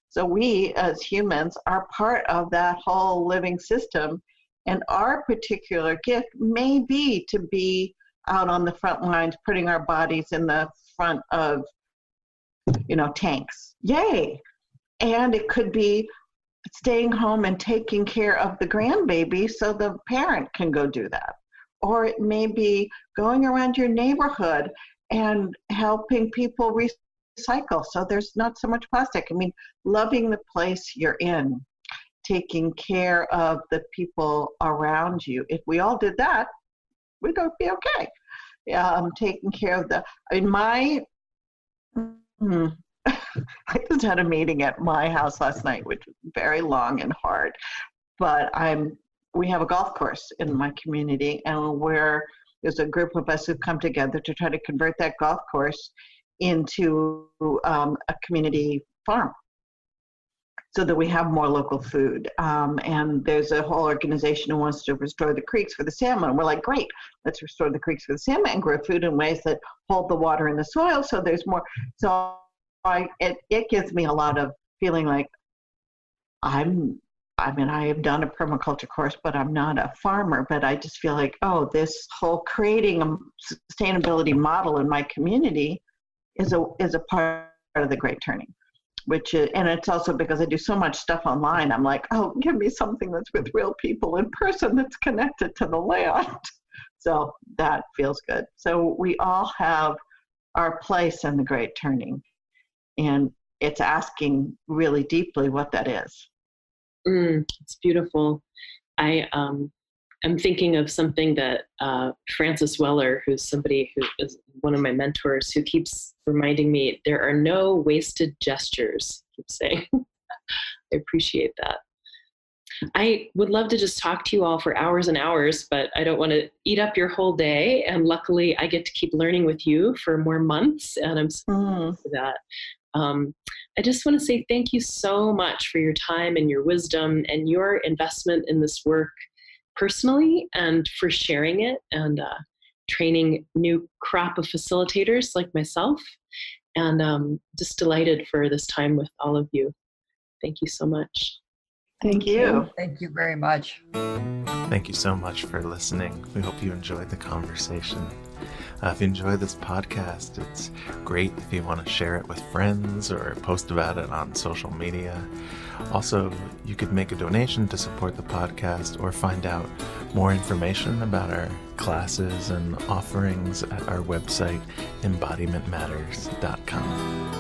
So we as humans are part of that whole living system, and our particular gift may be to be out on the front lines, putting our bodies in the front of, tanks. Yay! And it could be staying home and taking care of the grandbaby so the parent can go do that. Or it may be going around your neighborhood and helping people recycle so there's not so much plastic. I mean, loving the place you're in, taking care of the people around you. If we all did that, we'd be okay. Taking care of I just had a meeting at my house last night, which was very long and hard, but we have a golf course in my community, and there's a group of us who've come together to try to convert that golf course into a community farm so that we have more local food. And there's a whole organization who wants to restore the creeks for the salmon. We're like, great, let's restore the creeks for the salmon and grow food in ways that hold the water in the soil so there's more. So it gives me a lot of feeling like I have done a permaculture course, but I'm not a farmer, but I just feel like, this whole creating a sustainability model in my community is a part of the Great Turning, and it's also because I do so much stuff online. I'm like, give me something that's with real people in person that's connected to the land. So that feels good. So we all have our place in the Great Turning, and it's asking really deeply what that is. It's beautiful. I'm thinking of something that Frances Weller, who's somebody who is one of my mentors, who keeps reminding me, there are no wasted gestures, keeps saying. I appreciate that. I would love to just talk to you all for hours and hours, but I don't want to eat up your whole day. And luckily, I get to keep learning with you for more months, and I'm so grateful for that. I just want to say thank you so much for your time and your wisdom and your investment in this work personally, and for sharing it and training new crop of facilitators like myself. And just delighted for this time with all of you. Thank you so much. Thank you. Thank you very much. Thank you so much for listening. We hope you enjoyed the conversation. If you enjoy this podcast, it's great if you want to share it with friends or post about it on social media. Also, you could make a donation to support the podcast or find out more information about our classes and offerings at our website, embodimentmatters.com.